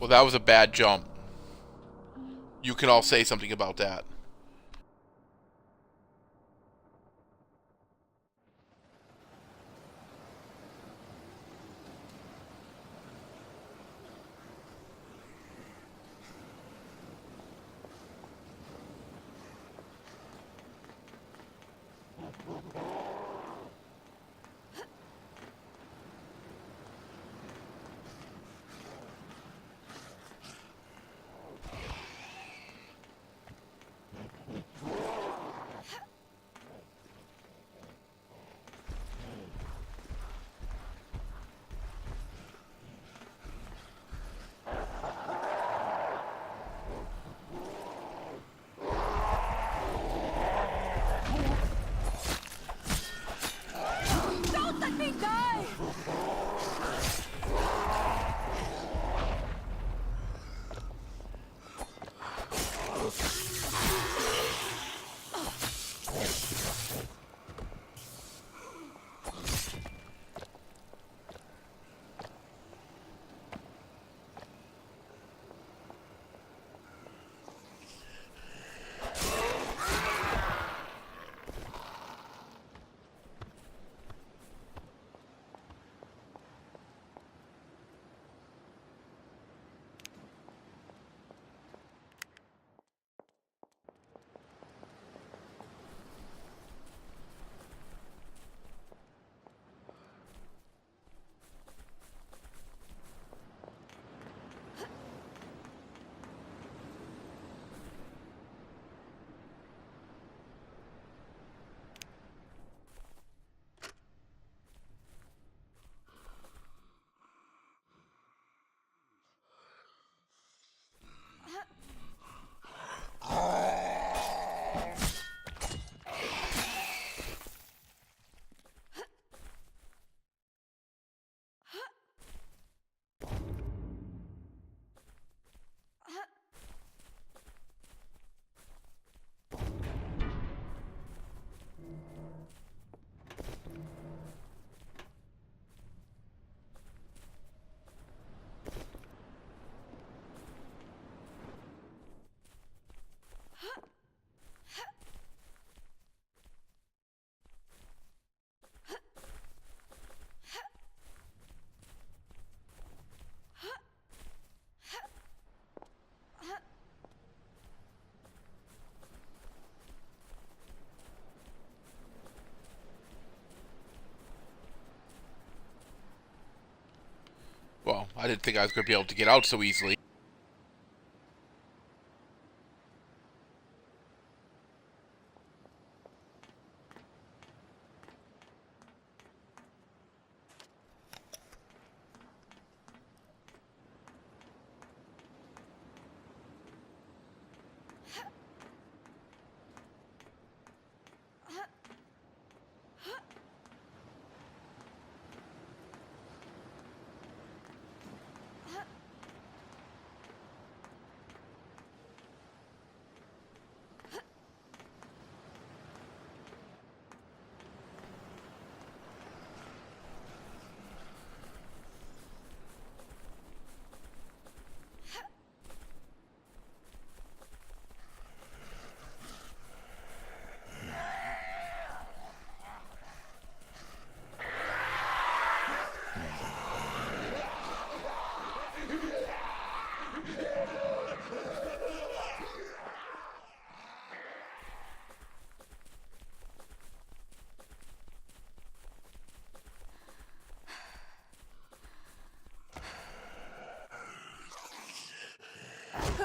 Well, that was a bad jump. You can all say something about that. Don't let me die! Well, I didn't think I was going to be able to get out so easily.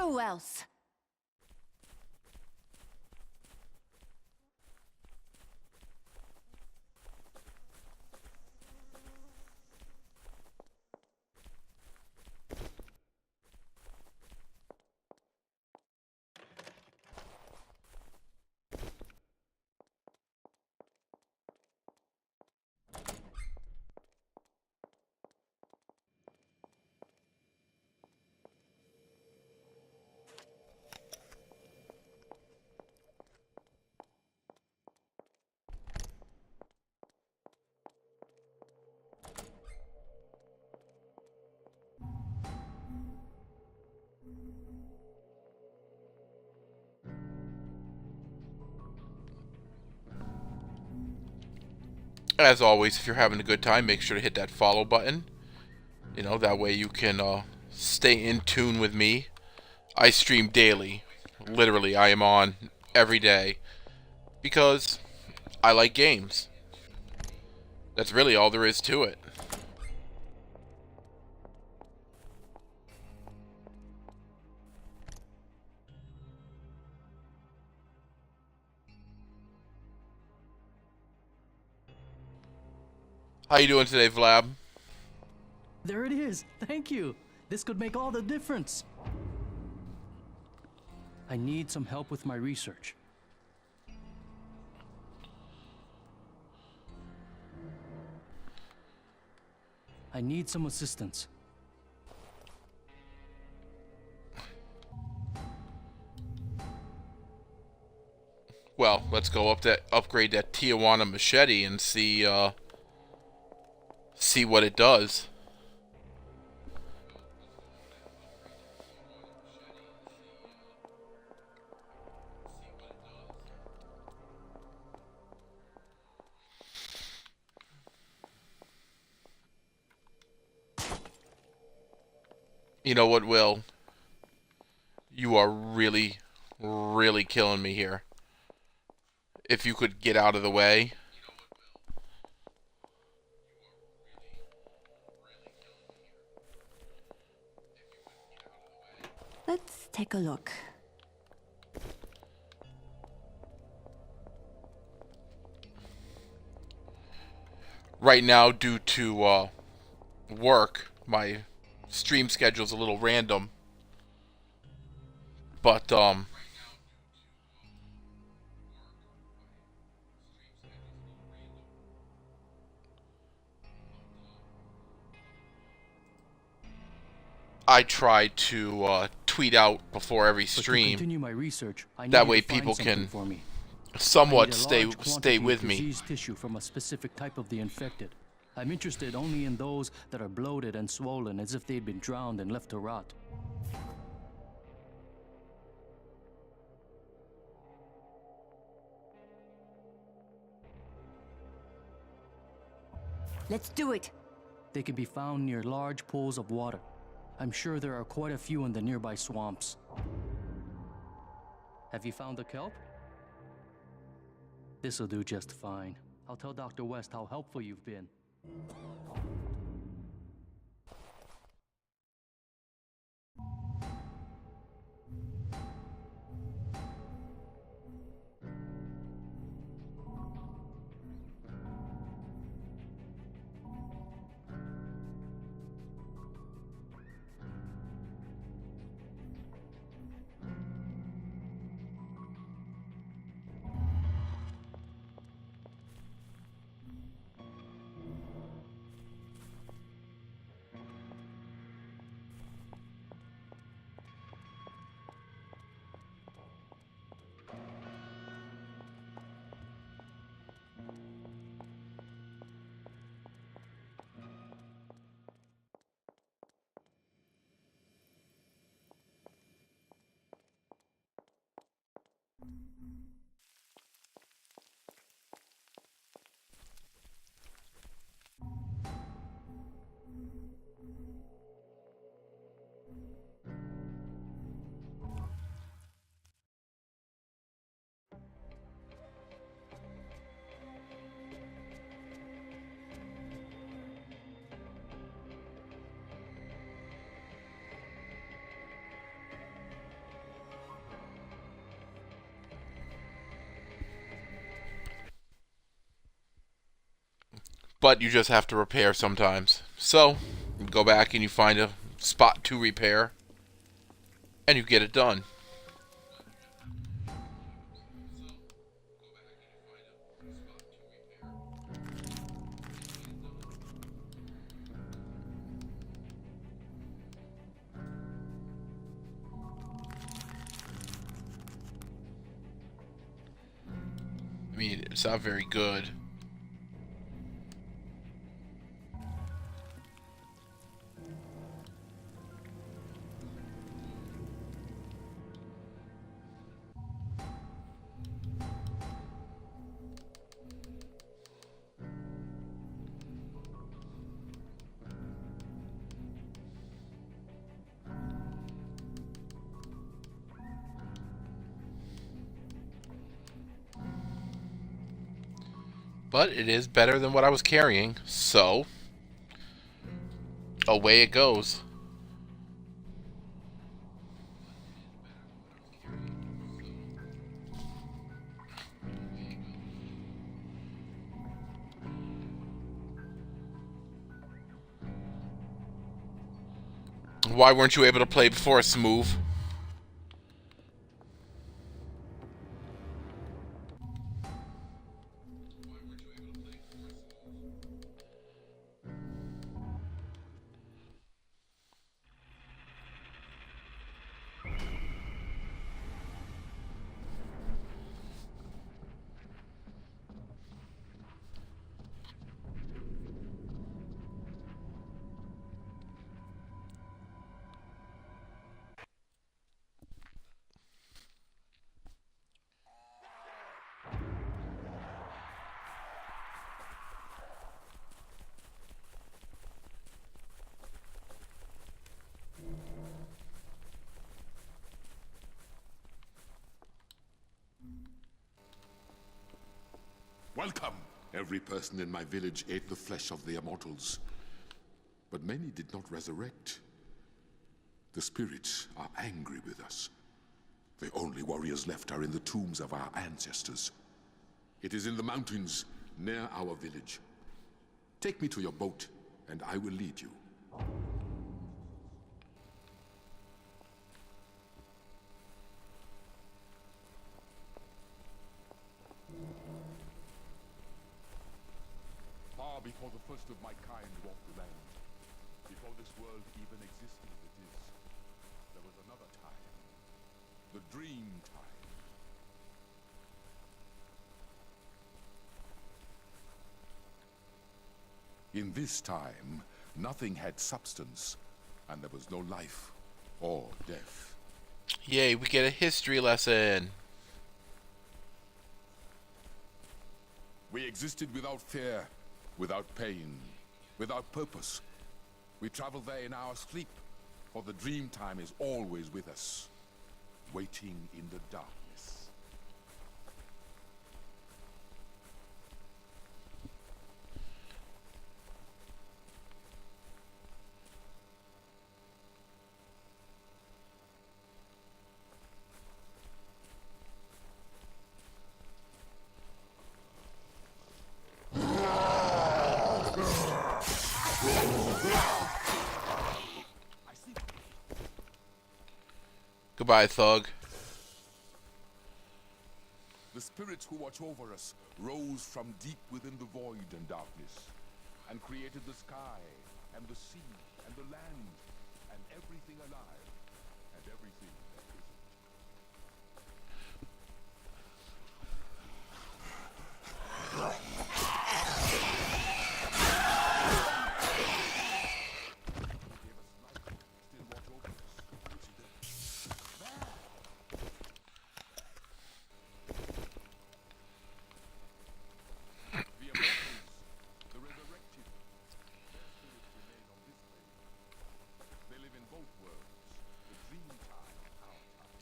Who else? As always, if you're having a good time, make sure to hit that follow button. You know, that way you can stay in tune with me. I stream daily. Literally, I am on every day because I like games. That's really all there is to it. How you doing today, Vlad? There it is. Thank you. This could make all the difference. I need some help with my research. I need some assistance. Well, let's go upgrade that Tijuana machete and see what it does. You know what, Will? You are really, really killing me here. If you could get out of the way. Let's take a look. Right now, due to work, my stream schedule's a little random. But I try to tweet out before every stream. Continue my research, I that need way you to find people something can for me. somewhat I need a stay large quantity with of me. diseased tissue from a specific type of the infected. I'm interested only in those that are bloated and swollen as if they'd been drowned and left to rot. Let's do it. They can be found near large pools of water. I'm sure there are quite a few in the nearby swamps. Have you found the kelp? This'll do just fine. I'll tell Dr. West how helpful you've been. but you just have to repair sometimes. So, you go back and you find a spot to repair, and you get it done. I mean, it's not very good. But it is better than what I was carrying, so away it goes. Why weren't you able to play before, Smooth? Welcome! Every person in my village ate the flesh of the immortals, but many did not resurrect. The spirits are angry with us. The only warriors left are in the tombs of our ancestors. It is in the mountains near our village. Take me to your boat, and I will lead you. Far before the first of my kind walked the land, before this world even existed as it is, there was another time. The Dream Time. In this time, nothing had substance, and there was no life or death. Yay, we get a history lesson. We existed without fear, without pain, without purpose. We travel there in our sleep, for the Dream Time is always with us, waiting in the darkness. Goodbye, Thug. The spirits who watch over us rose from deep within the void and darkness, and created the sky, and the sea, and the land, and everything alive, and everything that isn't.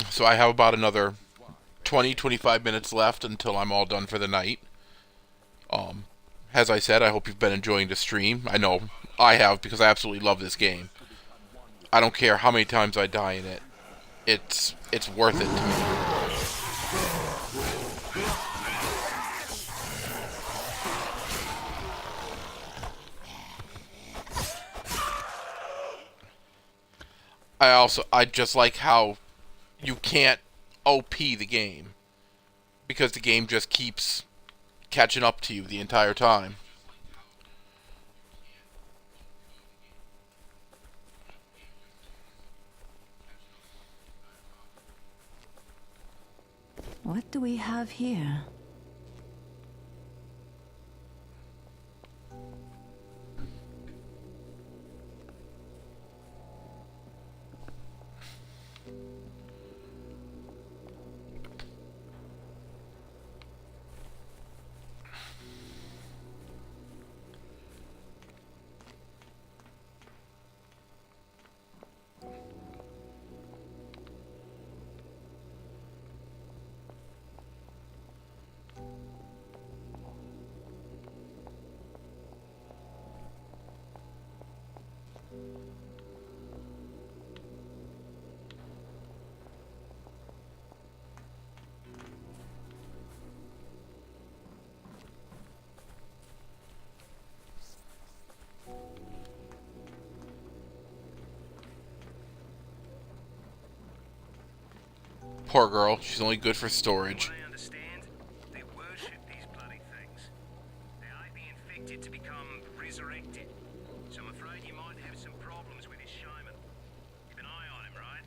So I have about another 20-25 minutes left until I'm all done for the night. As I said, I hope you've been enjoying the stream. I know I have, because I absolutely love this game. I don't care how many times I die in it. It's worth it to me. I just like how you can't OP the game because the game just keeps catching up to you the entire time. What do we have here? Poor girl, she's only good for storage. I understand, they worship these bloody things. They ate the infected to become resurrected. So I'm afraid you might have some problems with his shaman. Keep an eye on him, right?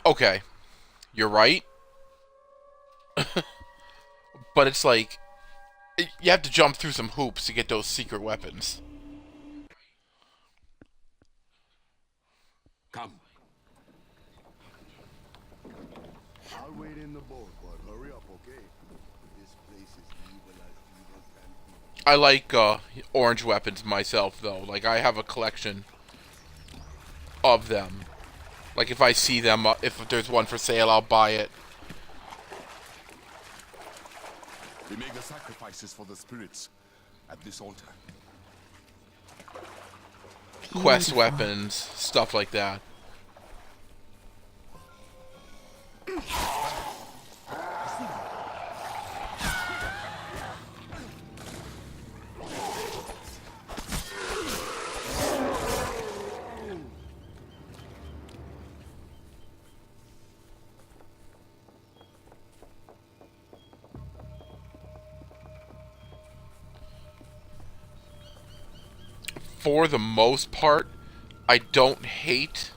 Okay, you're right. But it's like, you have to jump through some hoops to get those secret weapons. Come. I'll wait in the boat, but hurry up, okay? This place is evil as evil can be. I like orange weapons myself, though. Like, I have a collection of them. Like, if I see them, if there's one for sale, I'll buy it. We make the sacrifices for the spirits at this altar. Quest weapons, stuff like that. For the most part, I don't hate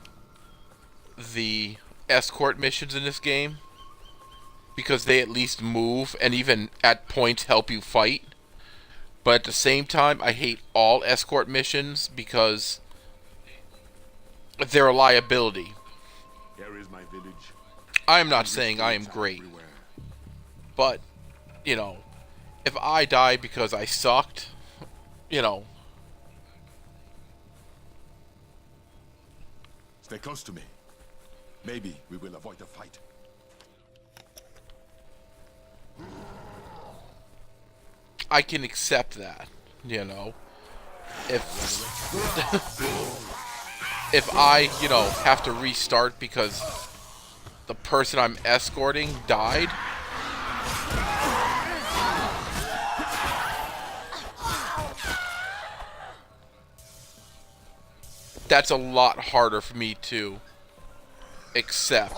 the escort missions in this game because they at least move and even at points help you fight. But at the same time, I hate all escort missions because they're a liability. Here is my village. I am not saying I am great, but, you know, if I die because I sucked, you know. Stay close to me. Maybe we will avoid a fight. I can accept that, you know. If if I, you know, have to restart because the person I'm escorting died, that's a lot harder for me to accept.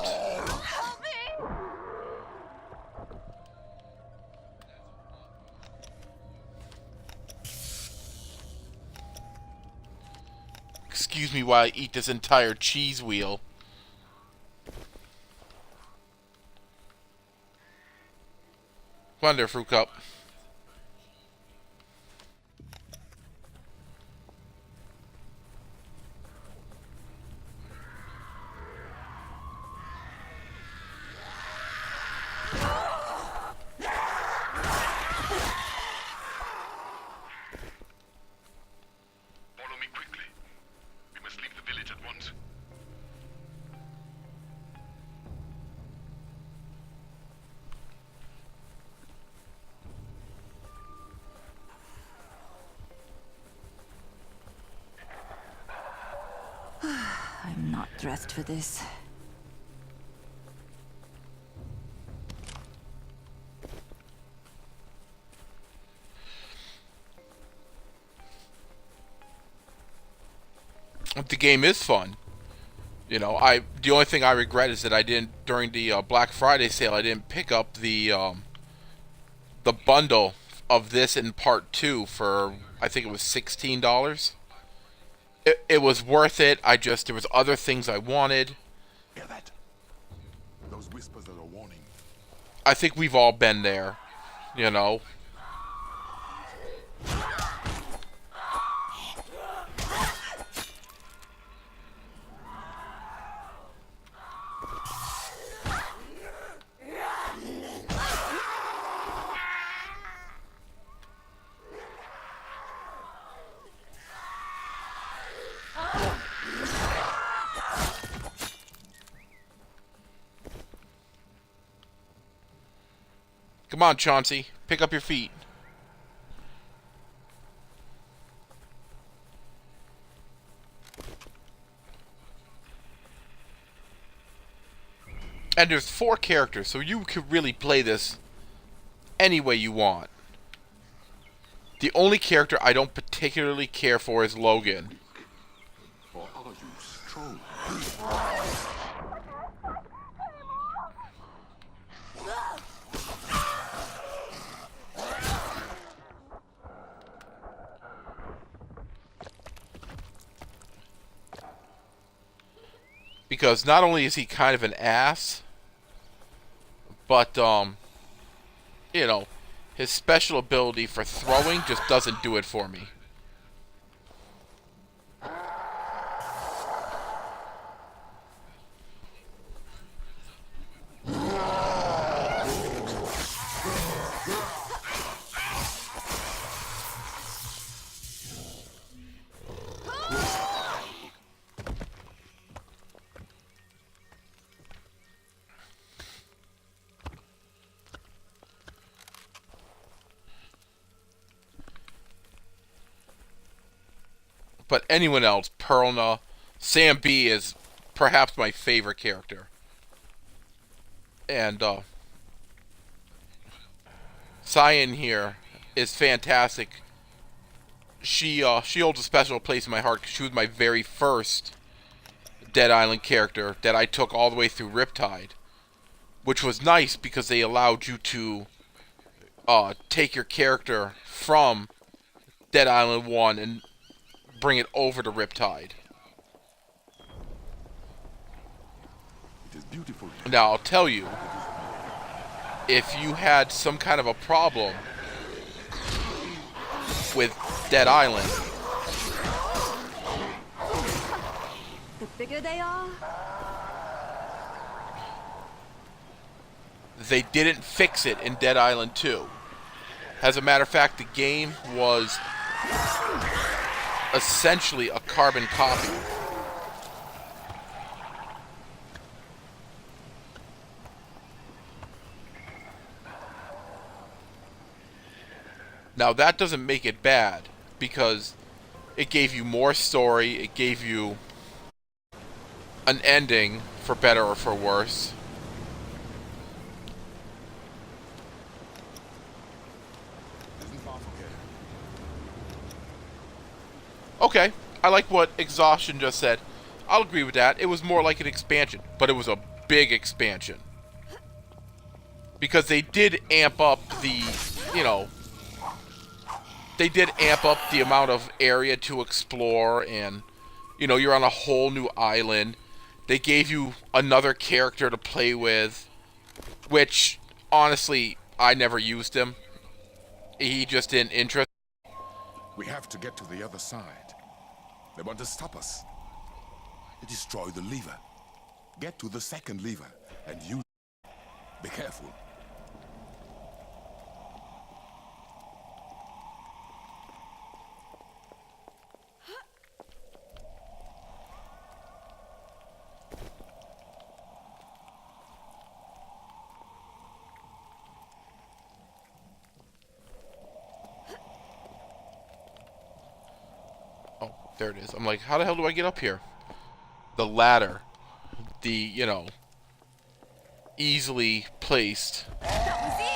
Excuse me while I eat this entire cheese wheel. Come on there, Fruit Cup. Follow me quickly. We must leave the village at once. dressed for this. The game is fun. You know, the only thing I regret is that I didn't, during the Black Friday sale, I didn't pick up the bundle of this in part 2 for, I think it was $16. It was worth it. There was other things I wanted. Hear that? Those whispers are a warning. I think we've all been there, you know. Come on, Chauncey. Pick up your feet. And there's 4 characters, so you could really play this any way you want. The only character I don't particularly care for is Logan. Or are you strong? Because not only is he kind of an ass, but, you know, his special ability for throwing just doesn't do it for me. But anyone else, Perlna, Sam B is perhaps my favorite character. And Cyan here is fantastic. She holds a special place in my heart because she was my very first Dead Island character that I took all the way through Riptide. Which was nice because they allowed you to take your character from Dead Island 1 and bring it over to Riptide. It is beautiful. Now, I'll tell you, if you had some kind of a problem with Dead Island, The bigger they are, they didn't fix it in Dead Island 2. As a matter of fact, the game was essentially a carbon copy. Now that doesn't make it bad, because it gave you more story, it gave you an ending, for better or for worse. Okay, I like what Exhaustion just said. I'll agree with that. It was more like an expansion, but it was a big expansion. Because they did amp up the, you know, they did amp up the amount of area to explore, and, you know, you're on a whole new island. They gave you another character to play with, which, honestly, I never used him. He just didn't interest. We have to get to the other side. They want to stop us. Destroy the lever. Get to the second lever and use it. Be careful. There it is. I'm like, how the hell do I get up here? The ladder. the, you know, easily placed. That was it!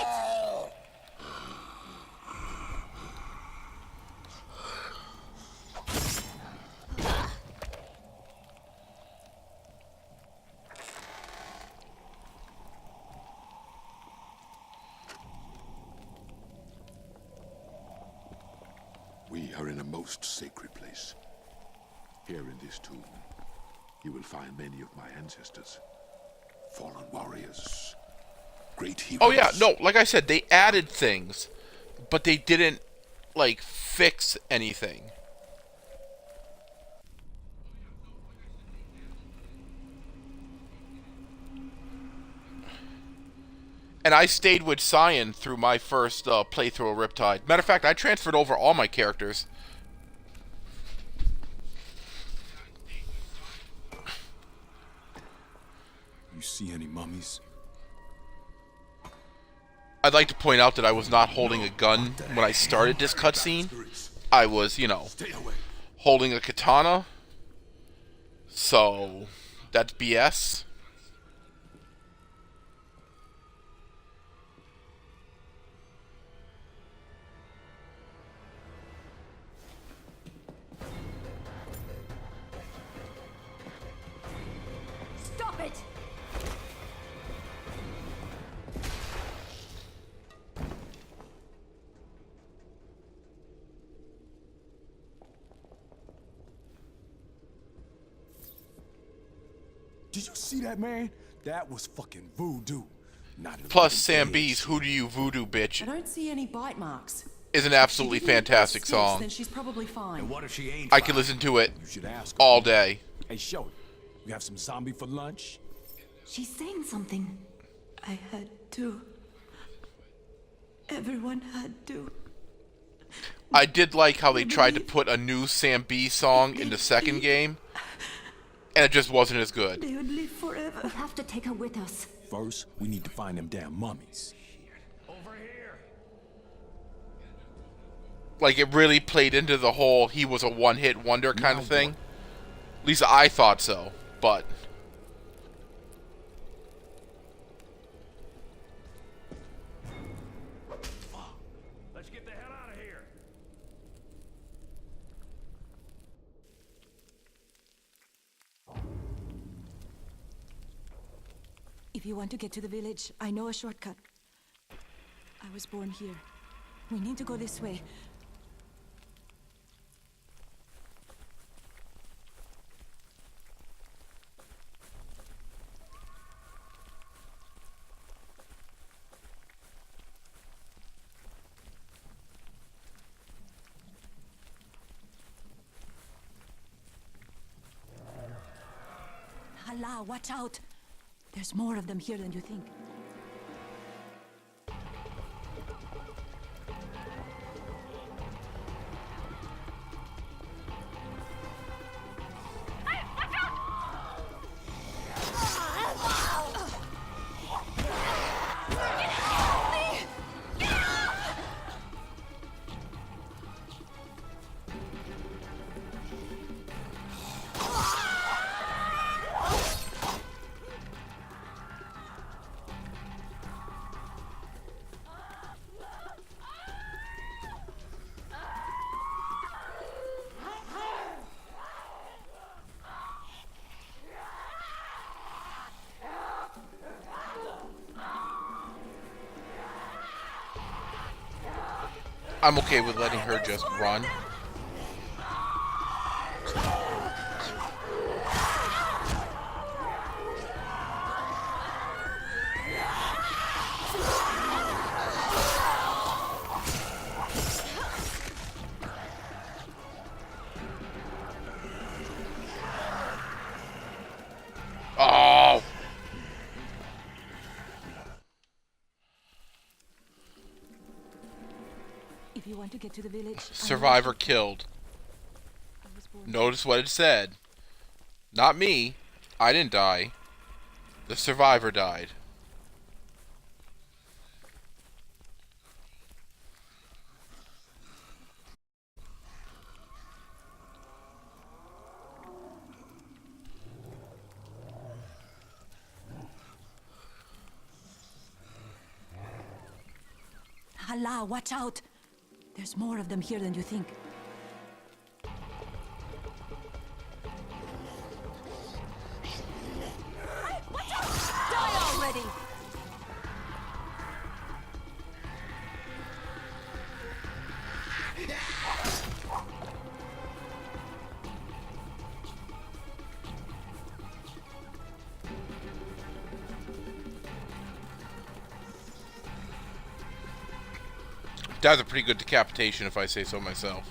We are in a most sacred place. Here in this tomb, you will find many of my ancestors. Fallen warriors. Great heroes. Oh yeah, no, like I said, they added things, but they didn't, like, fix anything. And I stayed with Cyan through my first playthrough of Riptide. Matter of fact, I transferred over all my characters. You see any mummies? I'd like to point out that I was not holding a gun when I started this cutscene. I was, you know, holding a katana. So, that's BS. Stop it! Did you see that, man? That was fucking voodoo. Not Plus, Sam B's Who Do You Voodoo Bitch I don't see any bite marks. is an absolutely fantastic song. Then she's probably fine. And what if she ain't I could listen to it You should ask her. all day. Hey, show it. You have some zombie for lunch? She's saying something. I had to. Everyone had to. I did like how they tried to put a new Sam B song in the second game, and it just wasn't as good. They would live forever. We have to take her with us. First, we need to find them damn mummies. Like, it really played into the whole he was a one-hit wonder kind of thing. At least I thought so, but... Let's get the hell out of here. If you want to get to the village, I know a shortcut. I was born here. We need to go this way. Allah, watch out! There's more of them here than you think. I'm okay with letting her just run. Oh! If you want to get to the village, Survivor killed. Notice what it said. Not me. I didn't die. The survivor died. Allah, watch out! There's more of them here than you think. Watch out! Die already! That's a pretty good decapitation, if I say so myself.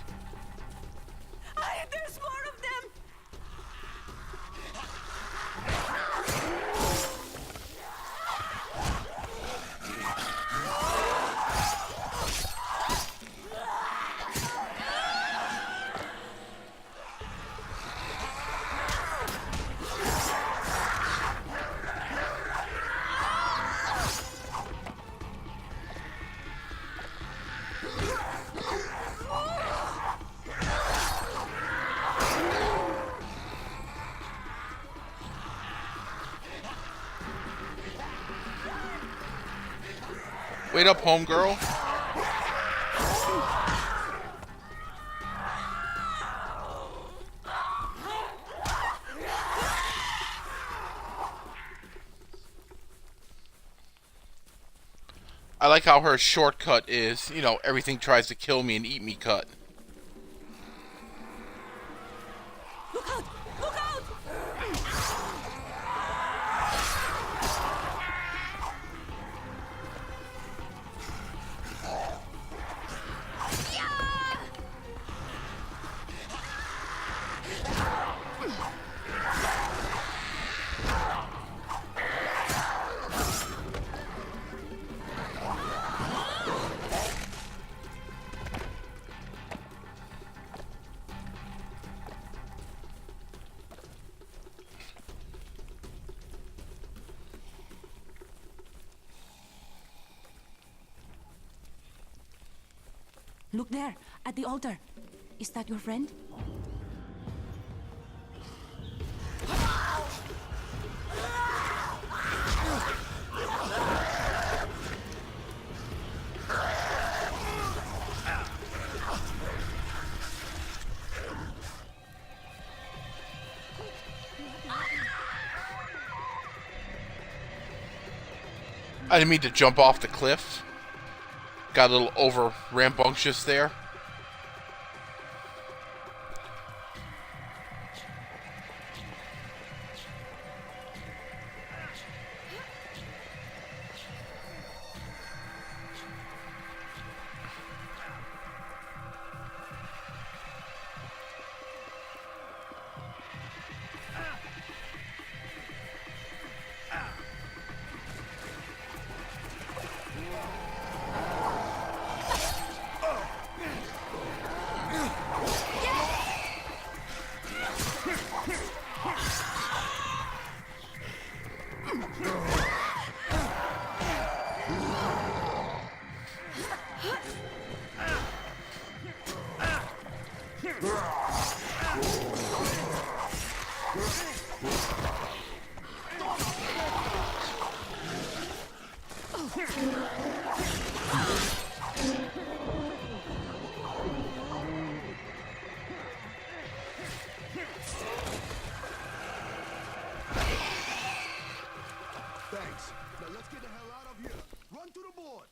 There's more of them! Wait up, homegirl. I like how her shortcut is, you know, everything tries to kill me and eat me cut. Look out! Look out! Look there, at the altar. Is that your friend? I didn't mean to jump off the cliff. Got a little over rambunctious there. Thanks. Now let's get the hell out of here. Run to the board.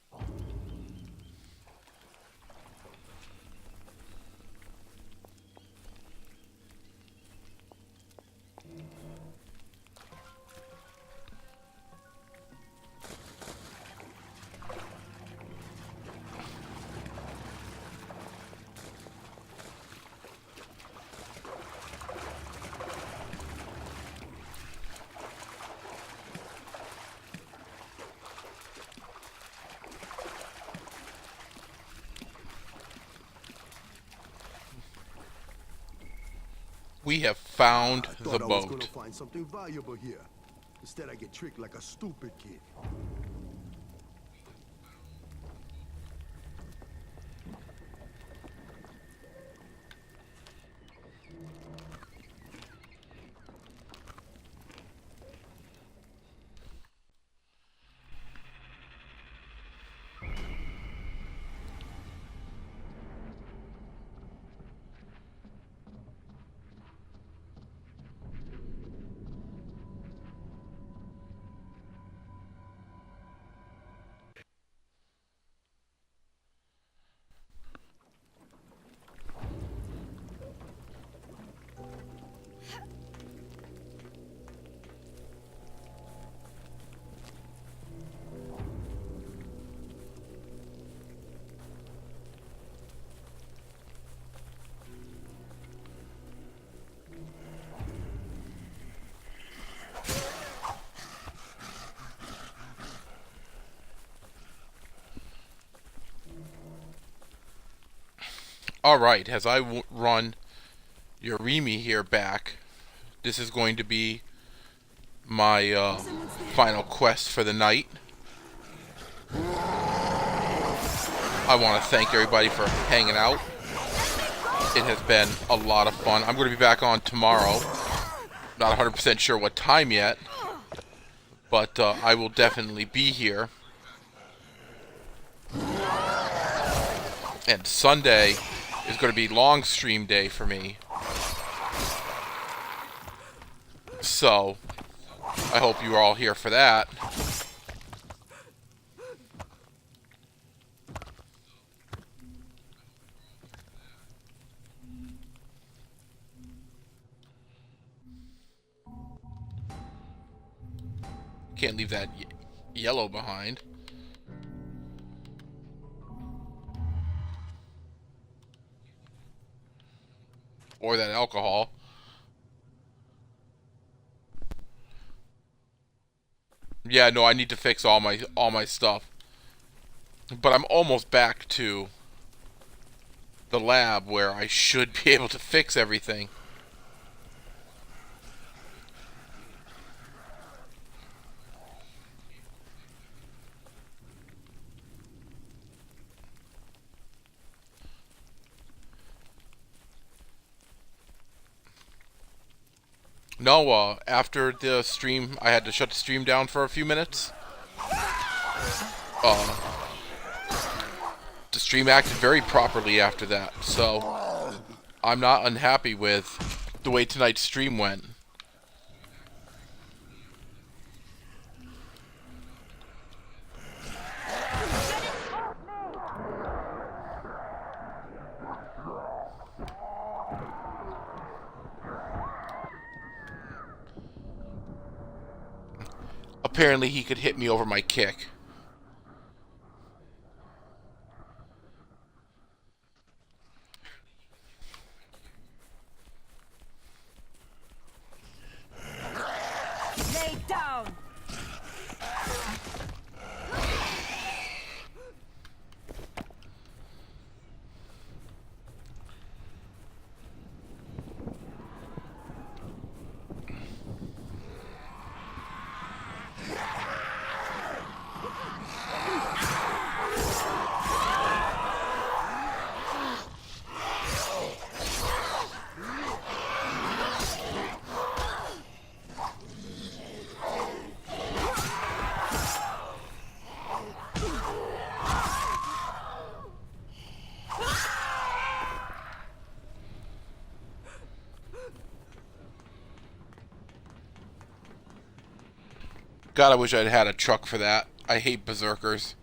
We have found I the thought I was gonna boat. find something valuable here. Instead, I get tricked like a stupid kid. Alright, as I run Yorimi here back, this is going to be my final quest for the night. I want to thank everybody for hanging out. It has been a lot of fun. I'm going to be back on tomorrow. Not 100% sure what time yet, but I will definitely be here. And Sunday is going to be long stream day for me. So, I hope you're all here for that. Can't leave that yellow behind. Or that alcohol. Yeah, no, I need to fix all my stuff. But I'm almost back to the lab where I should be able to fix everything. No, after the stream, I had to shut the stream down for a few minutes. The stream acted very properly after that, so I'm not unhappy with the way tonight's stream went. Apparently he could hit me over my kick. Lay down. God, I wish I'd had a truck for that. I hate berserkers.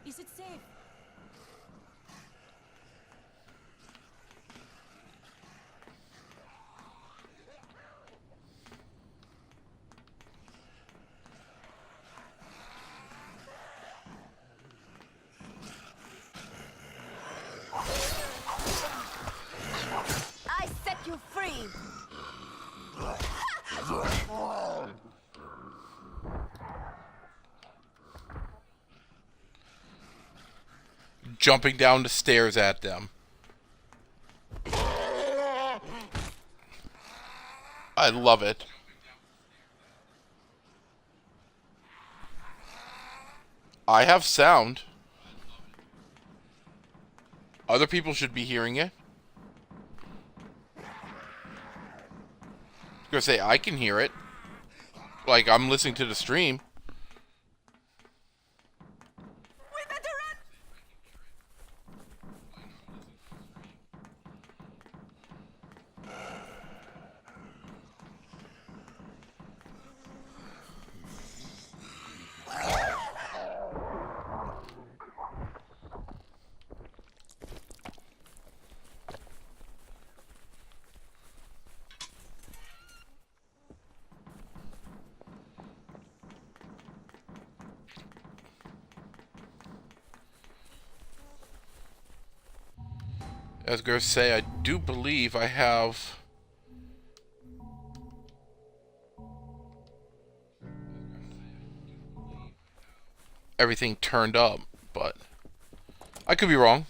Is it safe? I set you free. Jumping down the stairs at them. I love it. I have sound. Other people should be hearing it. I was gonna say, I can hear it. Like, I'm listening to the stream. I was going to say, I do believe I have... everything turned up, but I could be wrong.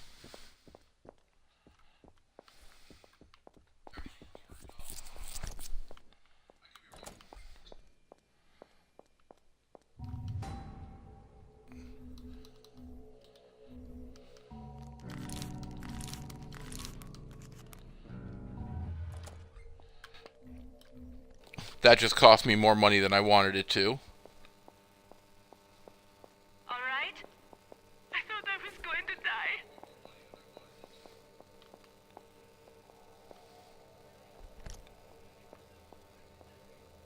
That just cost me more money than I wanted it to. Alright? I thought I was going to die.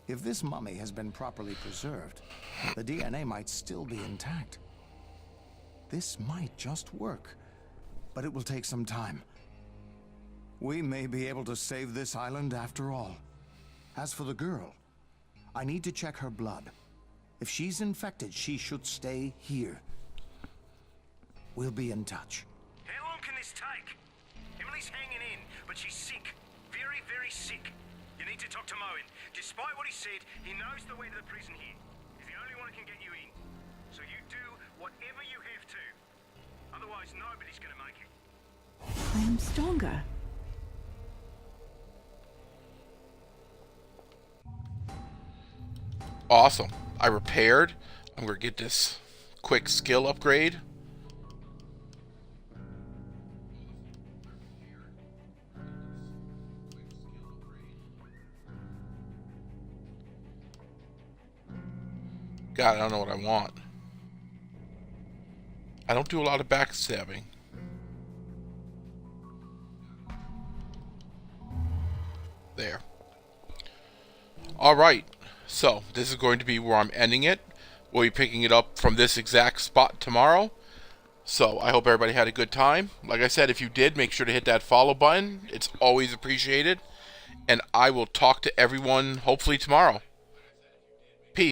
If this mummy has been properly preserved, the DNA might still be intact. This might just work, but it will take some time. We may be able to save this island after all. As for the girl, I need to check her blood. If she's infected, she should stay here. We'll be in touch. How long can this take? Emily's hanging in, but she's sick. Very, very sick. You need to talk to Moen. Despite what he said, he knows the way to the prison here. He's the only one who can get you in. So you do whatever you have to. Otherwise, nobody's gonna make it. I am stronger. Awesome. I repaired. I'm going to get this quick skill upgrade. God, I don't know what I want. I don't do a lot of backstabbing. There. Alright. So, this is going to be where I'm ending it. We'll be picking it up from this exact spot tomorrow. So, I hope everybody had a good time. Like I said, if you did, make sure to hit that follow button. It's always appreciated. And I will talk to everyone hopefully tomorrow.